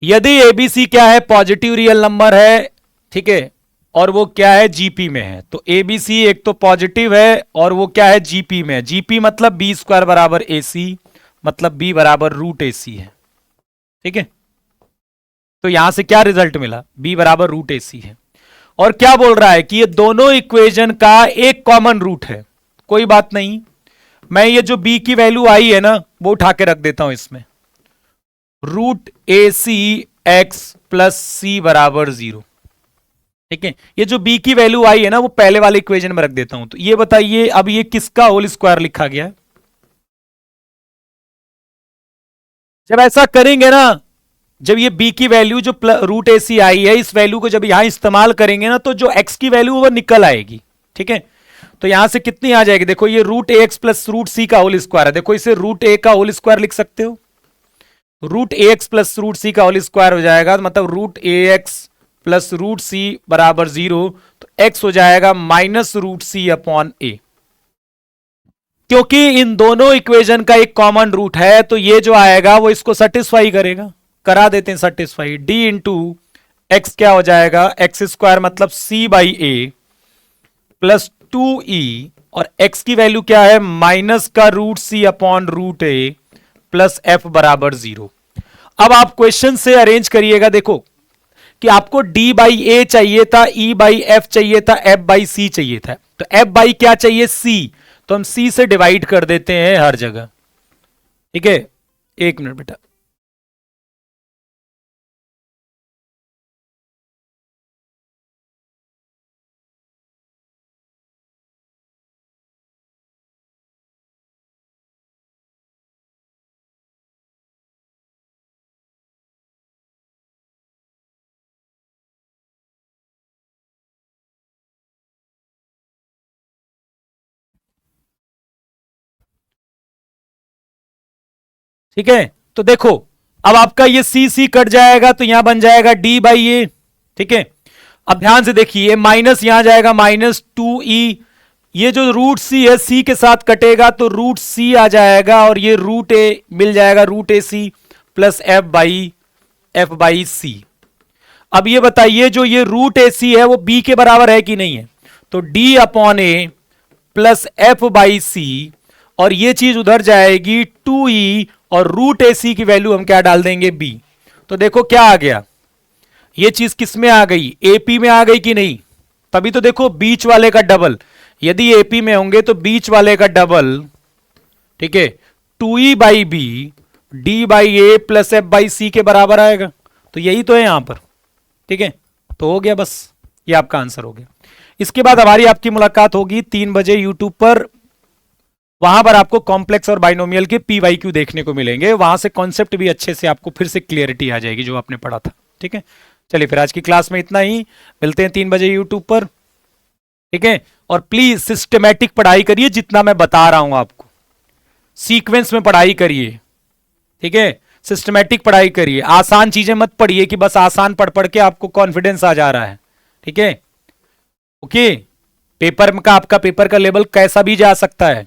यदि ABC क्या है पॉजिटिव रियल नंबर है, ठीक है, और वो क्या है जीपी में है, तो एबीसी एक तो पॉजिटिव है और वो क्या है जीपी में है, जीपी मतलब बी स्क्वायर बराबर एसी, मतलब बी बराबर रूट एसी है। ठीक है, तो यहां से क्या रिजल्ट मिला, बी बराबर रूट एसी है, और क्या बोल रहा है कि ये दोनों इक्वेशन का एक कॉमन रूट है। कोई बात नहीं, मैं ये जो बी की वैल्यू आई है ना वो उठा के रख देता हूं इसमें, root A C X plus C बराबर 0। ठीक है, ये जो b की वैल्यू आई है ना वो पहले वाले इक्वेशन में रख देता हूं, तो ये बताइए अब ये किसका होल स्क्वायर लिखा गया है? जब ऐसा करेंगे ना, जब ये b की वैल्यू जो रूट ए सी आई है, इस वैल्यू को जब यहां इस्तेमाल करेंगे ना तो जो x की वैल्यू वो निकल आएगी। ठीक है, तो यहां से कितनी आ जाएगी, देखो ये रूट ए एक्स प्लस रूट सी का होल स्क्वायर है, देखो इसे रूट ए का होल स्क्वायर लिख सकते हो, रूट ए एक्स प्लस रूट सी का होल स्क्वायर हो जाएगा, मतलब रूट ए एक्स प्लस रूट सी बराबर 0, तो x हो जाएगा -√c अपॉन ए। क्योंकि इन दोनों इक्वेशन का एक कॉमन रूट है तो ये जो आएगा वो इसको सेटिस्फाई करेगा, करा देते हैं सेटिस्फाई, d इंटू x क्या हो जाएगा, एक्स स्क्वायर मतलब c by A plus 2e, और x की वैल्यू क्या है, माइनस का रूट सी अपॉन रूट ए प्लस एफ बराबर 0। अब आप क्वेश्चन से अरेंज करिएगा, देखो कि आपको d बाई ए चाहिए था, e बाई एफ चाहिए था, f बाई सी चाहिए था, तो f बाई क्या चाहिए, c, तो हम c से डिवाइड कर देते हैं हर जगह। ठीक है, एक मिनट बेटा। ठीक है, तो देखो अब आपका ये सी सी कट जाएगा तो यहां बन जाएगा डी बाई ए। ठीक है, अब ध्यान से देखिए, माइनस यहां जाएगा माइनस 2e, ये जो रूट सी है सी के साथ कटेगा तो रूट सी आ जाएगा, और ये रूट ए मिल जाएगा, root A C plus F by C. अब ये बताइए जो ये रूट ए सी है वो बी के बराबर है कि नहीं है, तो D upon A plus F by C, और ये चीज उधर जाएगी 2e, और रूट ए सी की वैल्यू हम क्या डाल देंगे, बी। तो देखो क्या आ गया, ये चीज किस में आ गई, एपी में आ गई कि नहीं, तभी तो देखो बीच वाले का डबल, यदि एपी में होंगे तो बीच वाले का डबल। ठीक है, 2e by B D by A plus F by C के बराबर आएगा, तो यही तो है यहां पर। ठीक है, तो हो गया, बस ये आपका आंसर हो गया। इसके बाद हमारी आपकी मुलाकात होगी 3 बजे यूट्यूब पर, वहां पर आपको कॉम्प्लेक्स और बाइनोमियल के पीवाईक्यू देखने को मिलेंगे, वहां से कॉन्सेप्ट भी अच्छे से आपको फिर से क्लियरिटी आ जाएगी जो आपने पढ़ा था। ठीक है, चलिए फिर आज की क्लास में इतना ही, मिलते हैं 3 बजे यूट्यूब पर। ठीक है, और प्लीज सिस्टमैटिक पढ़ाई करिए, जितना मैं बता रहा हूं आपको सीक्वेंस में पढ़ाई करिए। ठीक है, सिस्टमैटिक पढ़ाई करिए, आसान चीजें मत पढ़िए कि बस आसान पढ़ पढ़ के आपको कॉन्फिडेंस आ जा रहा है। ठीक है, ओके, पेपर का आपका पेपर का लेवल कैसा भी जा सकता है,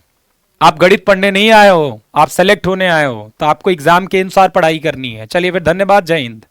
आप गणित पढ़ने नहीं आए हो, आप सेलेक्ट होने आए हो, तो आपको एग्जाम के अनुसार पढ़ाई करनी है। चलिए फिर, धन्यवाद, जय हिंद।